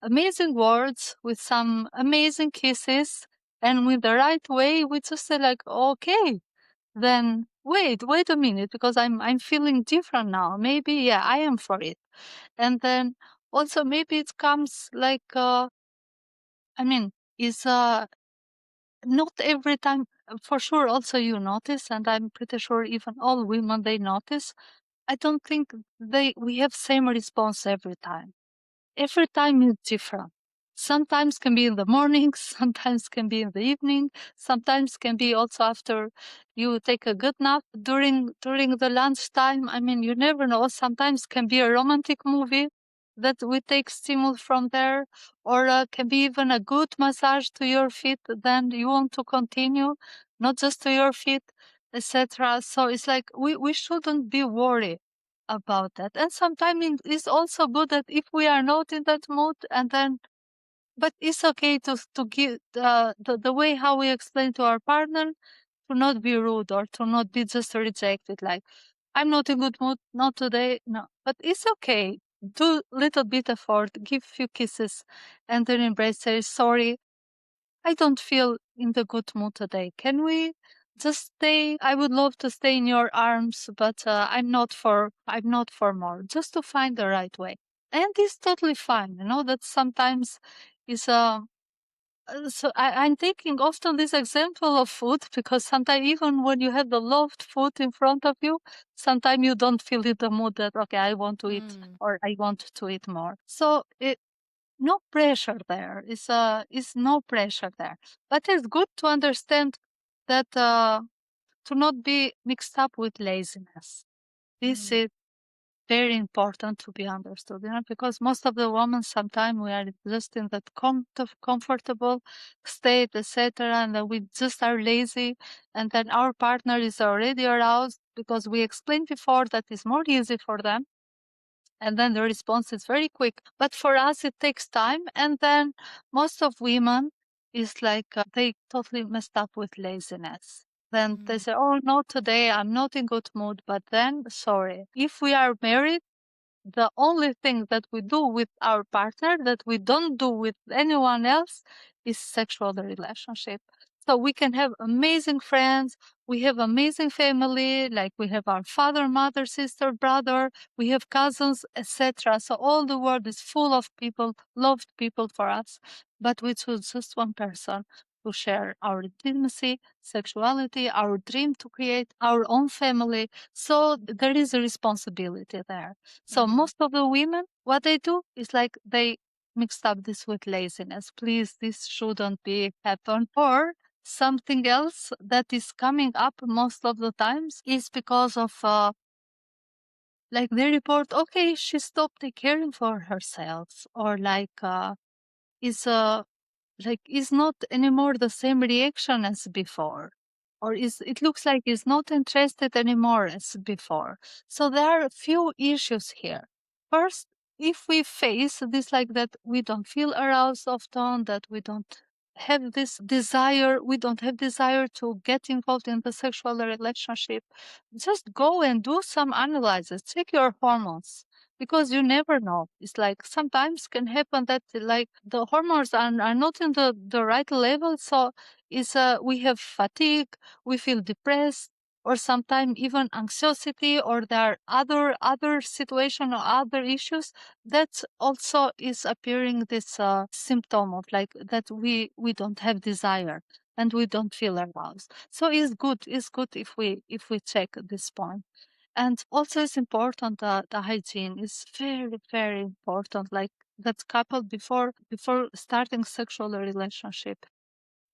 amazing words, with some amazing kisses, and with the right way, we just say like, okay, then wait a minute, because I'm feeling different now. Maybe, yeah, I am for it. And then also maybe it comes like, is not every time, for sure, also you notice, and I'm pretty sure even all women, they notice. I don't think we have same response every time. Every time is different. Sometimes can be in the morning, sometimes can be in the evening, sometimes can be also after you take a good nap during the lunchtime. I mean, you never know. Sometimes can be a romantic movie that we take stimul from there, or can be even a good massage to your feet. Then you want to continue, not just to your feet, etc. So it's like we shouldn't be worried about that. And sometimes it's also good that if we are not in that mood, and then, but it's okay to give the way how we explain to our partner, to not be rude, or to not be just rejected, like, I'm not in good mood, not today, no. But it's okay. Do little bit effort, give few kisses, and then embrace, say sorry, I don't feel in the good mood today? Can we just stay? I would love to stay in your arms, but I'm not for more. Just to find the right way, and it's totally fine. That sometimes is so I'm taking often this example of food because sometimes even when you have the loved food in front of you, sometimes you don't feel in the mood that, okay, I want to eat or I want to eat more. So no pressure there. Is no pressure there. But it's good to understand that to not be mixed up with laziness. This is very important to be understood, because most of the women sometimes we are just in that comfortable state, etc., and then we just are lazy, and then our partner is already aroused because we explained before that it's more easy for them, and then the response is very quick. But for us, it takes time, and then most of women is like they totally messed up with laziness. Then they say, oh, no, today I'm not in good mood. But then, sorry, if we are married, the only thing that we do with our partner that we don't do with anyone else is sexual relationship. So we can have amazing friends, we have amazing family, like we have our father, mother, sister, brother, we have cousins, etc. So all the world is full of people, loved people for us, but we choose just one person to share our intimacy, sexuality, our dream to create our own family. So there is a responsibility there. So most of the women, what they do is like they mixed up this with laziness. Please, this shouldn't be happen. Or something else that is coming up most of the times is because of like they report, okay, she stopped caring for herself, or is is not anymore the same reaction as before, or is it looks like is not interested anymore as before. So there are a few issues here. First, if we face this like that, we don't feel aroused often, that we don't have this desire, we don't have desire to get involved in the sexual relationship, just go and do some analysis, check your hormones, because you never know. It's like sometimes can happen that like the hormones are not in the right level. So we have fatigue, we feel depressed, or sometimes even anxiety, or there are other situation or other issues that also is appearing this symptom of like that we don't have desire and we don't feel aroused. So it's good if we check this point. And also it's important that the hygiene is very, very important, like that couple before starting sexual relationship.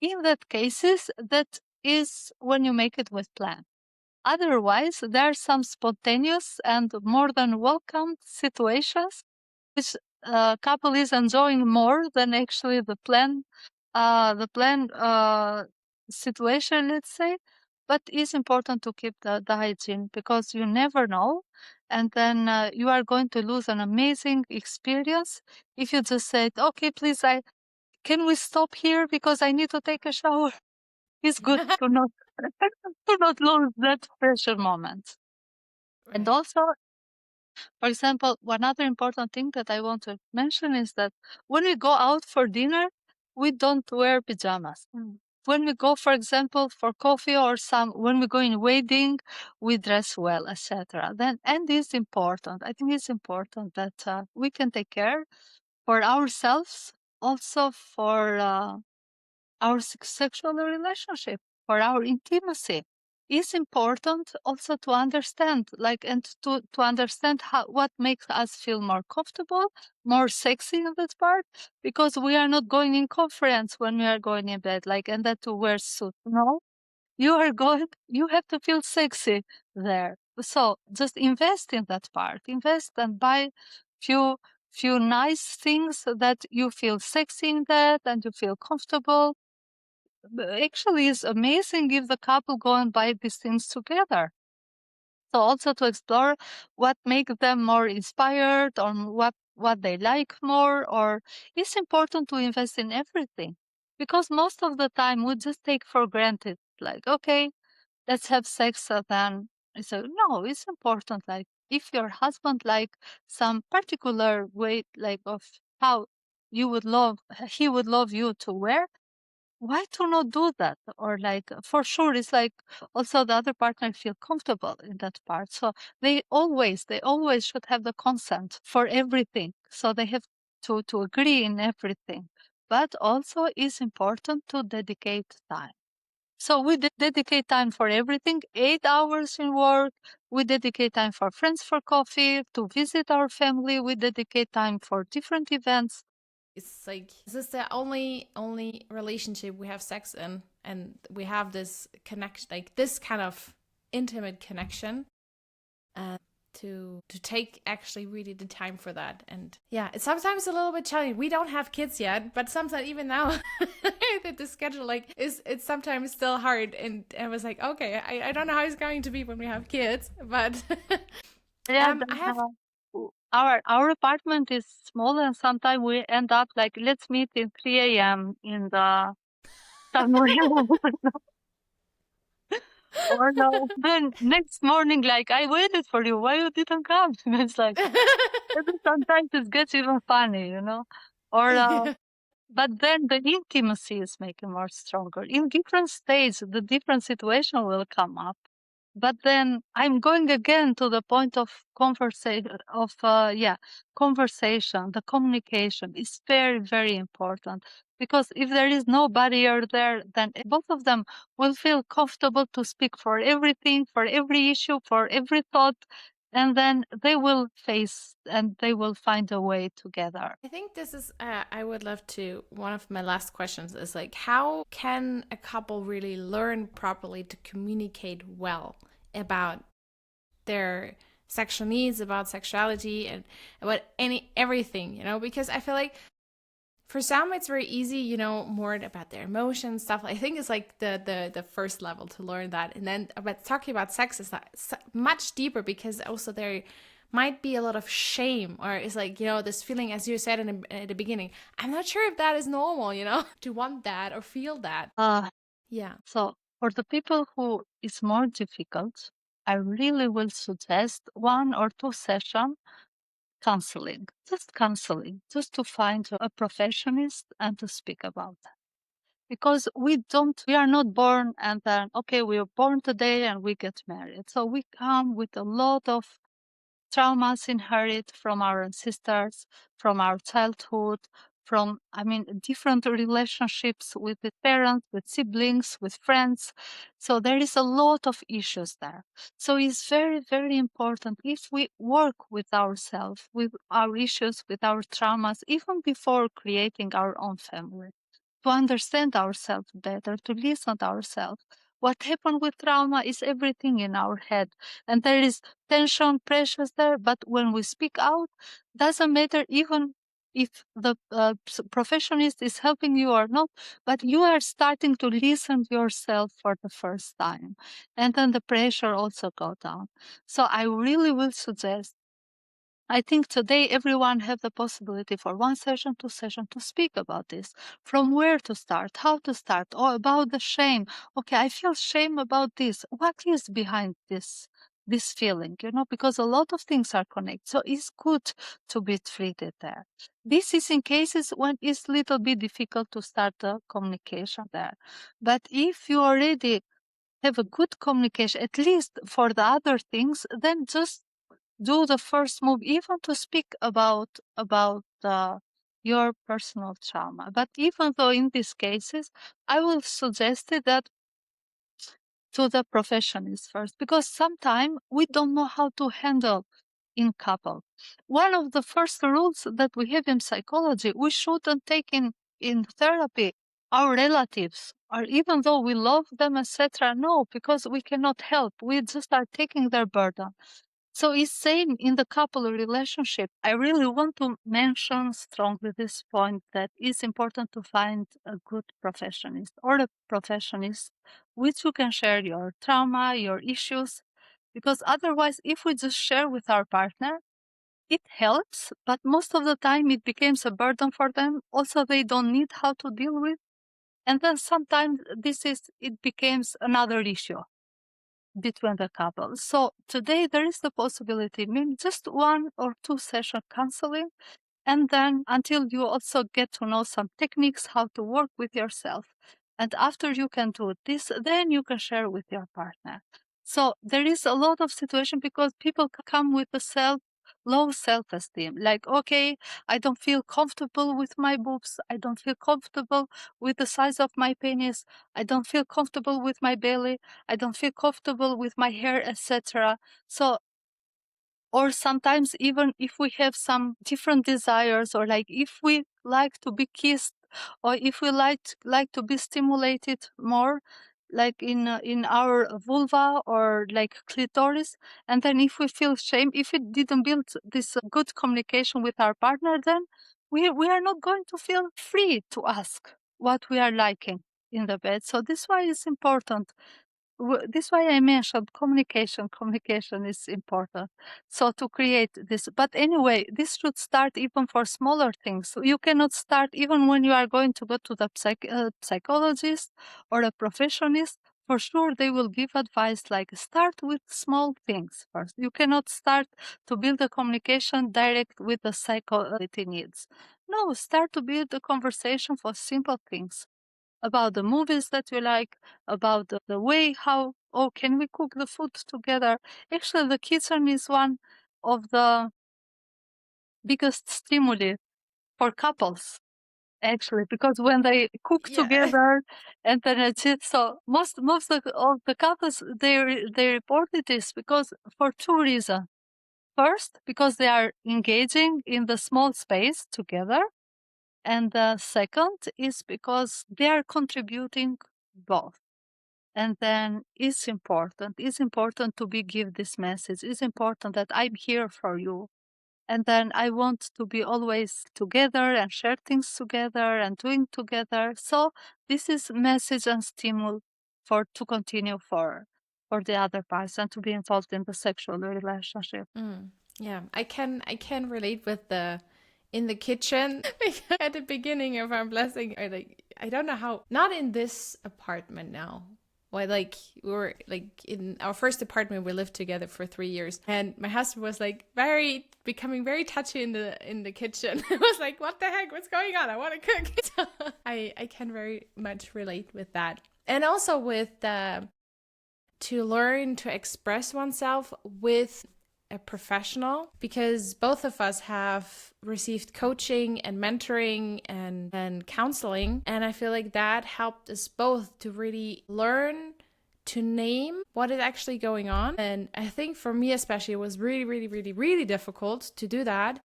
In that cases, that is when you make it with plan. Otherwise, there are some spontaneous and more than welcome situations which couple is enjoying more than actually the plan situation, let's say. But it's important to keep the hygiene because you never know, and then you are going to lose an amazing experience if you just said, okay, please, can we stop here because I need to take a shower. It's good to not to not lose that pressure moment. Right. And also, for example, one other important thing that I want to mention is that when we go out for dinner, we don't wear pajamas. When we go, for example, for coffee or when we go in wedding, we dress well, etc. Then, and it's important. I think it's important that we can take care for ourselves, also for our sexual relationship, for our intimacy. It's important also to understand, and to understand what makes us feel more comfortable, more sexy in that part, because we are not going in conference when we are going in bed, and that to wear suit. No, you have to feel sexy there. So just invest in that part, invest and buy few nice things that you feel sexy in that and you feel comfortable. Actually, it's amazing if the couple go and buy these things together. So also to explore what makes them more inspired, or what they like more, or it's important to invest in everything, because most of the time we just take for granted, like, okay, let's have sex, then so no, it's important, like if your husband like some particular way, like of how he would love you to wear, why to not do that? Or like, for sure, it's like also the other partner feel comfortable in that part. So they always should have the consent for everything. So they have to agree in everything. But also it's important to dedicate time. So we dedicate time for everything, 8 hours in work. We dedicate time for friends for coffee, to visit our family. We dedicate time for different events. It's like, this is the only relationship we have sex in, and we have this connection, like this kind of intimate connection, to take actually really the time for that. And yeah, it's sometimes a little bit challenging. We don't have kids yet, but sometimes even now the schedule like it's sometimes still hard. And I was like, okay, I don't know how it's going to be when we have kids, but Yeah, I have our apartment is small, and sometimes we end up like, let's meet in 3 a.m. in the somewhere. Or no, then next morning, like, I waited for you. Why you didn't come? It's like, sometimes it gets even funny, you know? Or, but then the intimacy is making more stronger. In different states, the different situation will come up. But then I'm going again to the point of conversation, conversation. The communication is very, very important, because if there is no barrier there, then both of them will feel comfortable to speak for everything, for every issue, for every thought, and then they will face and they will find a way together. I think this is, I would love to, one of my last questions is like, how can a couple really learn properly to communicate well about their sexual needs, about sexuality, and about everything, you know? Because I feel like for some it's very easy, you know, more about their emotions, stuff. I think it's like the first level to learn that. And then about talking about sex is much deeper, because also there might be a lot of shame, or it's like, you know, this feeling, as you said in the beginning, I'm not sure if that is normal, you know, to want that or feel that. Yeah. So for the people who it's more difficult, I really will suggest 1 or 2 sessions counseling, just to find a professionist and to speak about that. Because we are not born and then, okay, we are born today and we get married. So we come with a lot of traumas inherited from our ancestors, from our childhood, from, different relationships with the parents, with siblings, with friends. So there is a lot of issues there. So it's very, very important if we work with ourselves, with our issues, with our traumas, even before creating our own family, to understand ourselves better, to listen to ourselves. What happened with trauma is everything in our head, and there is tension, pressures there. But when we speak out, doesn't matter even if the professionist is helping you or not, but you are starting to listen to yourself for the first time, and then the pressure also go down. So I really will suggest, I think today everyone have the possibility for 1 session, 2 session to speak about this. From where to start, how to start, or about the shame. Okay, I feel shame about this. What is behind this feeling? You know, because a lot of things are connected. So it's good to be treated there. This is in cases when it's little bit difficult to start the communication there. But if you already have a good communication, at least for the other things, then just do the first move, even to speak about your personal trauma. But even though in these cases, I will suggest it that to the professionals first, because sometimes we don't know how to handle in couple. One of the first rules that we have in psychology, we shouldn't take in therapy our relatives, or even though we love them, etc. No, because we cannot help. We just are taking their burden. So it's same in the couple relationship. I really want to mention strongly this point, that it's important to find a good professionist or a professionist which you can share your trauma, your issues, because otherwise, if we just share with our partner, it helps, but most of the time it becomes a burden for them. Also, they don't need how to deal with. And then sometimes it becomes another issue between the couple. So today there is the possibility, maybe just 1 or 2 session counseling, and then until you also get to know some techniques how to work with yourself. And after you can do this, then you can share with your partner. So there is a lot of situation because people come with a low self-esteem. Like, okay, I don't feel comfortable with my boobs. I don't feel comfortable with the size of my penis. I don't feel comfortable with my belly. I don't feel comfortable with my hair, etc. So, or sometimes even if we have some different desires, or like if we like to be kissed, or if we like to be stimulated more, like in our vulva or like clitoris, and then if we feel shame, if we didn't build this good communication with our partner, then we are not going to feel free to ask what we are liking in the bed. So this why it's important. This why I mentioned communication. Communication is important. So to create this, but anyway, this should start even for smaller things. So you cannot start even when you are going to go to the psychologist or a professionist. For sure, they will give advice like start with small things first. You cannot start to build a communication direct with the psychology needs. No, start to build a conversation for simple things about the movies that you like, about the way how, oh, can we cook the food together? Actually, the kitchen is one of the biggest stimuli for couples, actually, because when they cook Yeah. together and then it's it, so most of the couples, they reported this because for two reasons. First, because they are engaging in the small space together. And the second is because they are contributing both. And then it's important to give this message. It's important that I'm here for you. And then I want to be always together and share things together and doing together. So this is message and stimul for to continue for the other person to be involved in the sexual relationship. Yeah, I can relate with the in the kitchen at the beginning of our blessing. Or like I don't know how. Not in this apartment now. Why, like we were like in our first apartment, we lived together for 3 years, and my husband was like becoming very touchy in the kitchen. I was like, what the heck? What's going on? I want to cook. So I can very much relate with that, and also with the to learn to express oneself with a professional, because both of us have received coaching and mentoring and counseling, and I feel like that helped us both to really learn to name what is actually going on. And I think for me especially, it was really really really really difficult to do that.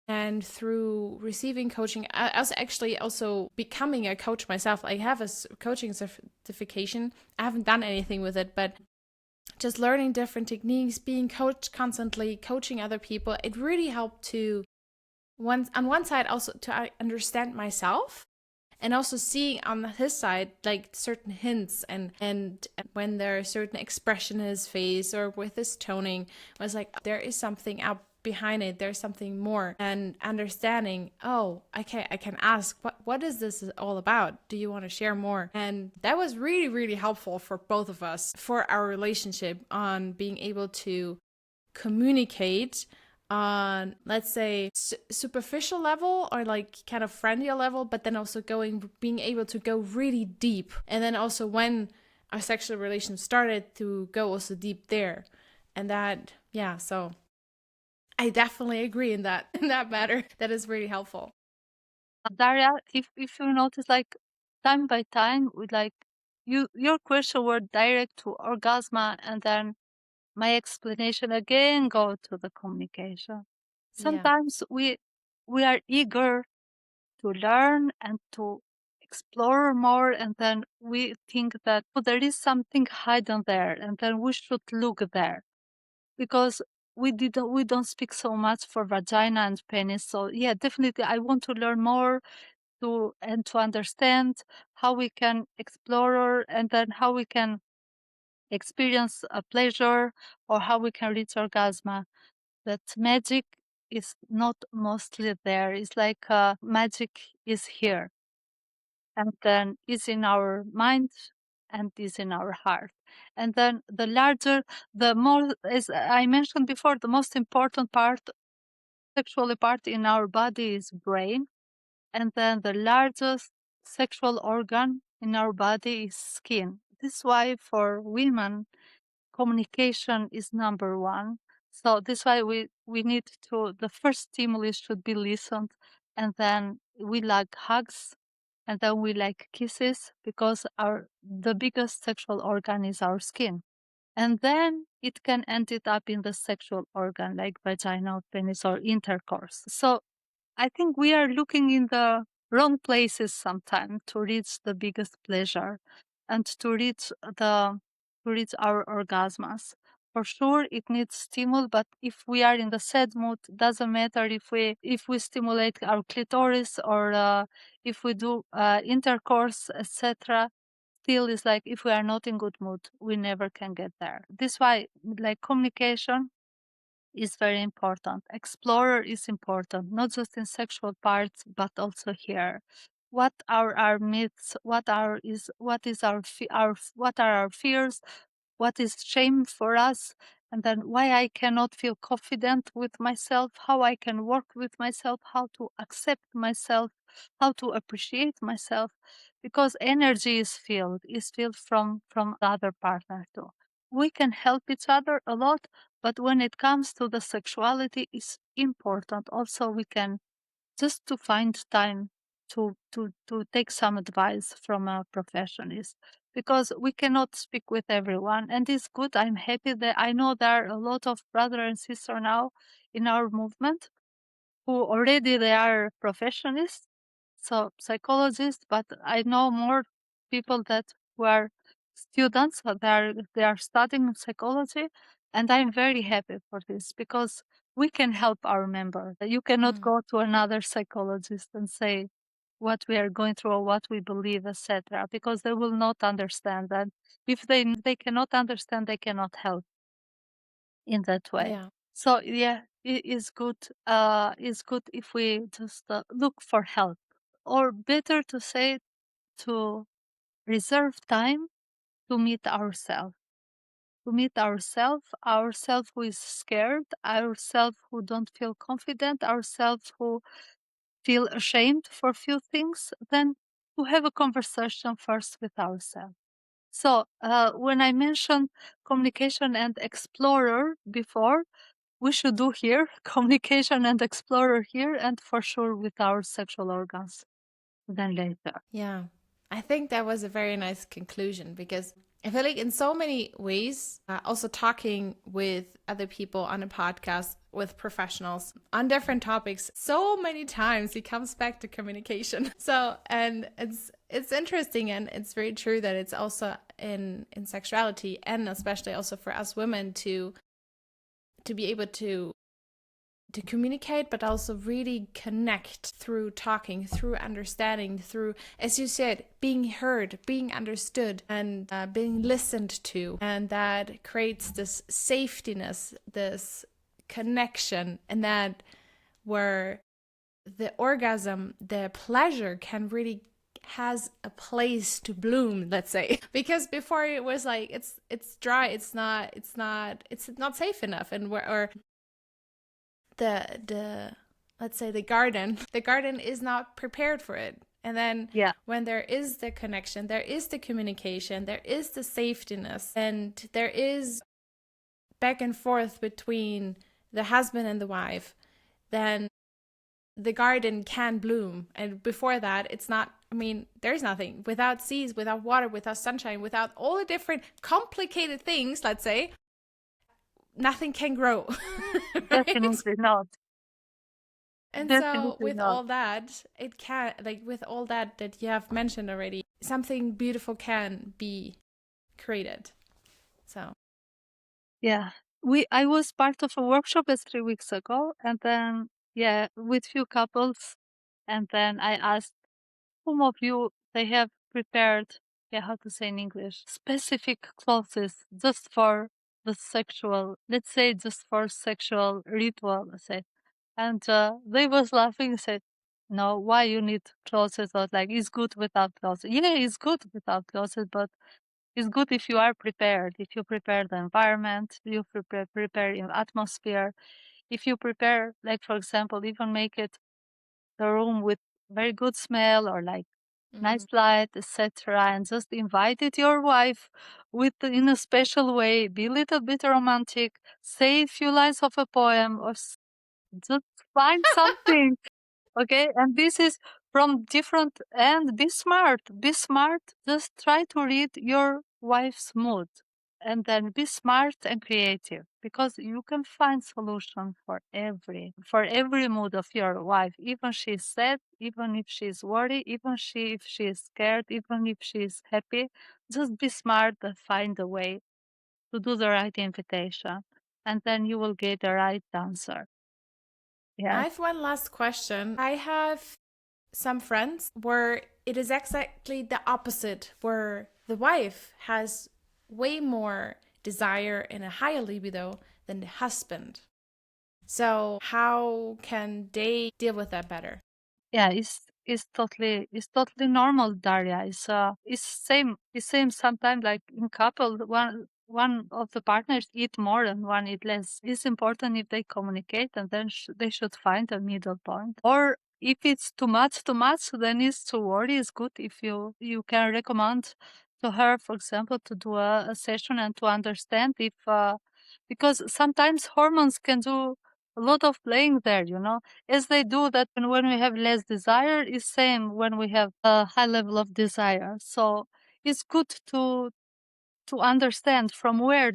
And through receiving coaching, I was actually also becoming a coach myself. I have a coaching certification. I haven't done anything with it, but just learning different techniques, being coached constantly, coaching other people, it really helped to on one side also to understand myself, and also seeing on his side like certain hints and when there are certain expression in his face or with his toning, I was like, there is something up behind it, there's something more, and understanding, oh, okay, I can ask, what is this all about? Do you want to share more? And that was really really helpful for both of us, for our relationship, on being able to communicate on, let's say, superficial level or like kind of friendly level, but then also being able to go really deep, and then also when our sexual relation started to go also deep there. And that, yeah, so I definitely agree in that matter. That is really helpful. Daria, if you notice, like time by time, with like your question were direct to orgasm, and then my explanation again go to the communication. Yeah. Sometimes we are eager to learn and to explore more, and then we think that, oh, there is something hidden there, and then we should look there, because we don't speak so much for vagina and penis. So yeah, definitely I want to learn more to understand how we can explore, and then how we can experience a pleasure, or how we can reach orgasm. That magic is not mostly there. It's like magic is here, and then is in our mind, and is in our heart. And then the larger, the more, as I mentioned before, the most important part, sexually part in our body is brain. And then the largest sexual organ in our body is skin. This is why for women, communication is number one. So this is why we need to, the first stimulus should be listened, and then we like hugs, and then we like kisses, because the biggest sexual organ is our skin. And then it can end it up in the sexual organ like vagina, penis, or intercourse. So I think we are looking in the wrong places sometimes to reach the biggest pleasure and to reach our orgasms. For sure, it needs stimul, but if we are in the sad mood, doesn't matter if we stimulate our clitoris or if we do intercourse, etc. Still, is like if we are not in good mood, we never can get there. This is why, like, communication is very important. Explorer is important, not just in sexual parts, but also here. What are our myths? What are our fears? What is shame for us? And then why I cannot feel confident with myself, how I can work with myself, how to accept myself, how to appreciate myself, because energy is filled from the other partner too. We can help each other a lot, but when it comes to the sexuality, it's important. Also, we can just to find time to take some advice from a professionist, because we cannot speak with everyone. And it's good. I'm happy that I know there are a lot of brother and sister now in our movement who already they are professionists, so psychologists, but I know more people that who are students, they are studying psychology, and I'm very happy for this, because we can help our member. You cannot go to another psychologist and say what we are going through or what we believe, etc., because they will not understand that. If they cannot understand, they cannot help in that way. Yeah. So yeah, it is good. It's good if we just look for help, or better to say, to reserve time to meet ourselves. To meet ourselves who is scared, ourselves who don't feel confident, ourselves who feel ashamed for few things, then to have a conversation first with ourselves. So when I mentioned communication and explorer before, we should do here communication and explorer here, and for sure with our sexual organs then later. Yeah, I think that was a very nice conclusion, because I feel like in so many ways, also talking with other people on a podcast with professionals on different topics, so many times it comes back to communication. So, and it's interesting, and it's very true that it's also in sexuality, and especially also for us women to be able to communicate, but also really connect through talking, through understanding, through, as you said, being heard, being understood, and being listened to. And that creates this safetyness, this connection, and that where the orgasm, the pleasure can really has a place to bloom, let's say. Because before it was like it's dry, it's not safe enough, and or the let's say the garden is not prepared for it. And then when there is the connection, there is the communication, there is the safetyness, and there is back and forth between the husband and the wife, then the garden can bloom. And before that, it's not, I mean, there's nothing. Without seeds, without water, without sunshine, without all the different complicated things, let's say, nothing can grow. Right? Definitely not. And Definitely so with not. all that, it can, like with all that you have mentioned already, something beautiful can be created. So Yeah, I was part of a workshop 3 weeks ago, and then with few couples, and then I asked whom of you they have prepared, how to say in English, specific clothes just for the sexual, let's say just for sexual ritual, let's say. And they was laughing and said, no, why you need clothes? Or like, it's good without clothes. Yeah, it's good without clothes, but it's good if you are prepared. If you prepare the environment, you prepare your atmosphere. If you prepare, like for example, even make it the room with very good smell, or like nice light, etc., and just invited your wife in a special way, be a little bit romantic, say a few lines of a poem, or just find something. Okay, and this is from different, and be smart. Be smart. Just try to read your wife's mood, and then be smart and creative, because you can find solution for every mood of your wife. Even she's sad, even if she's worried, if she is scared, even if she's happy. Just be smart and find a way to do the right invitation, and then you will get the right answer. Yeah. I have one last question. I have some friends where it is exactly the opposite, where the wife has way more desire and a higher libido than the husband. So how can they deal with that better? Yeah, it's totally normal, Daria. It's same sometimes, like in couple, one of the partners eat more and one eat less. It's important if they communicate, and then they should find a middle point. Or if it's too much, then it's to worry. It's good if you can recommend to her, for example, to do a session and to understand if because sometimes hormones can do a lot of playing there, as they do that when we have less desire, is same when we have a high level of desire. So it's good to understand from where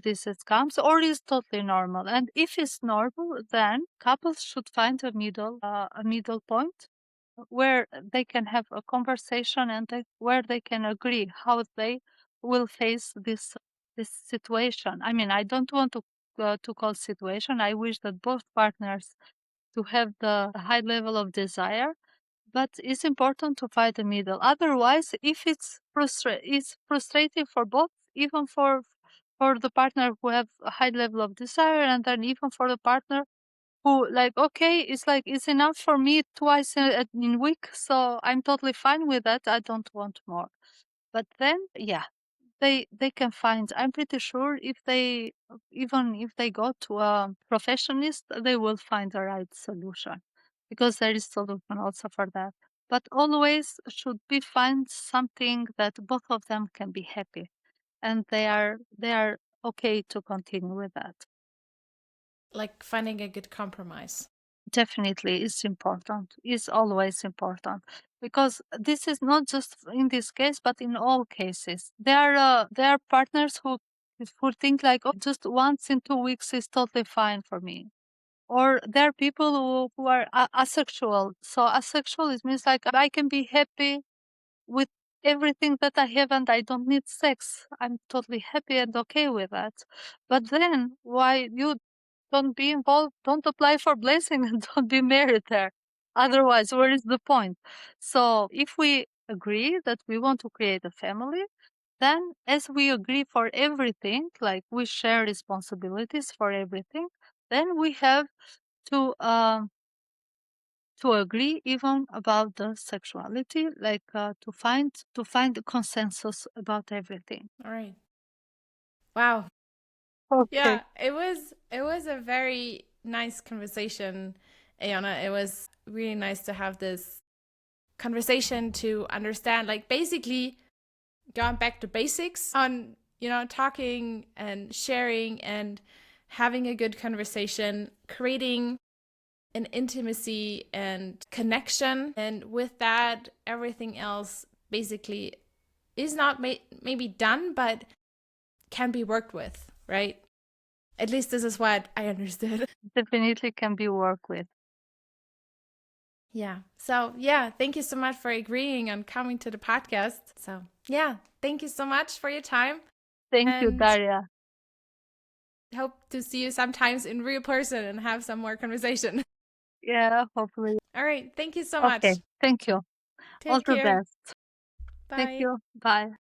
comes, or is totally normal. And if it's normal, then couples should find a middle point where they can have a conversation, and where they can agree how they will face this situation. I mean, I don't want to call situation. I wish that both partners to have the high level of desire, but it's important to find the middle. Otherwise, if it's frustrating for both, even for the partner who have a high level of desire, and then even for the partner who, like, okay, it's enough for me twice in week, so I'm totally fine with that. I don't want more. But then, yeah, they can find. I'm pretty sure even if they go to a professionist, they will find the right solution, because there is solution also for that. But always should be find something that both of them can be happy, and they are okay to continue with that. Like finding a good compromise. Definitely, it's important. It's always important, because this is not just in this case, but in all cases. There are partners who think like, oh, just once in 2 weeks is totally fine for me. Or there are people who are asexual. So asexual, it means like I can be happy with everything that I have and I don't need sex. I'm totally happy and okay with that. But then why you don't be involved, don't apply for blessing, and don't be married there. Otherwise, where is the point? So if we agree that we want to create a family, then as we agree for everything, like we share responsibilities for everything, then we have to agree even about the sexuality, like to find a consensus about everything. All right. Wow. Okay. Yeah, it was a very nice conversation, Ejona. It was really nice to have this conversation to understand, like, basically going back to basics on, talking and sharing and having a good conversation, creating an intimacy and connection. And with that, everything else basically is not maybe done, but can be worked with, right? At least this is what I understood. Definitely can be worked with. Yeah. So, yeah, thank you so much for agreeing on coming to the podcast. So, yeah, thank you so much for your time. Thank you, And Daria. hope to see you sometimes in real person and have some more conversation. Yeah, hopefully. All right. Thank you so Okay, much. thank you. All Take the care. best. Thank Bye. you. Bye.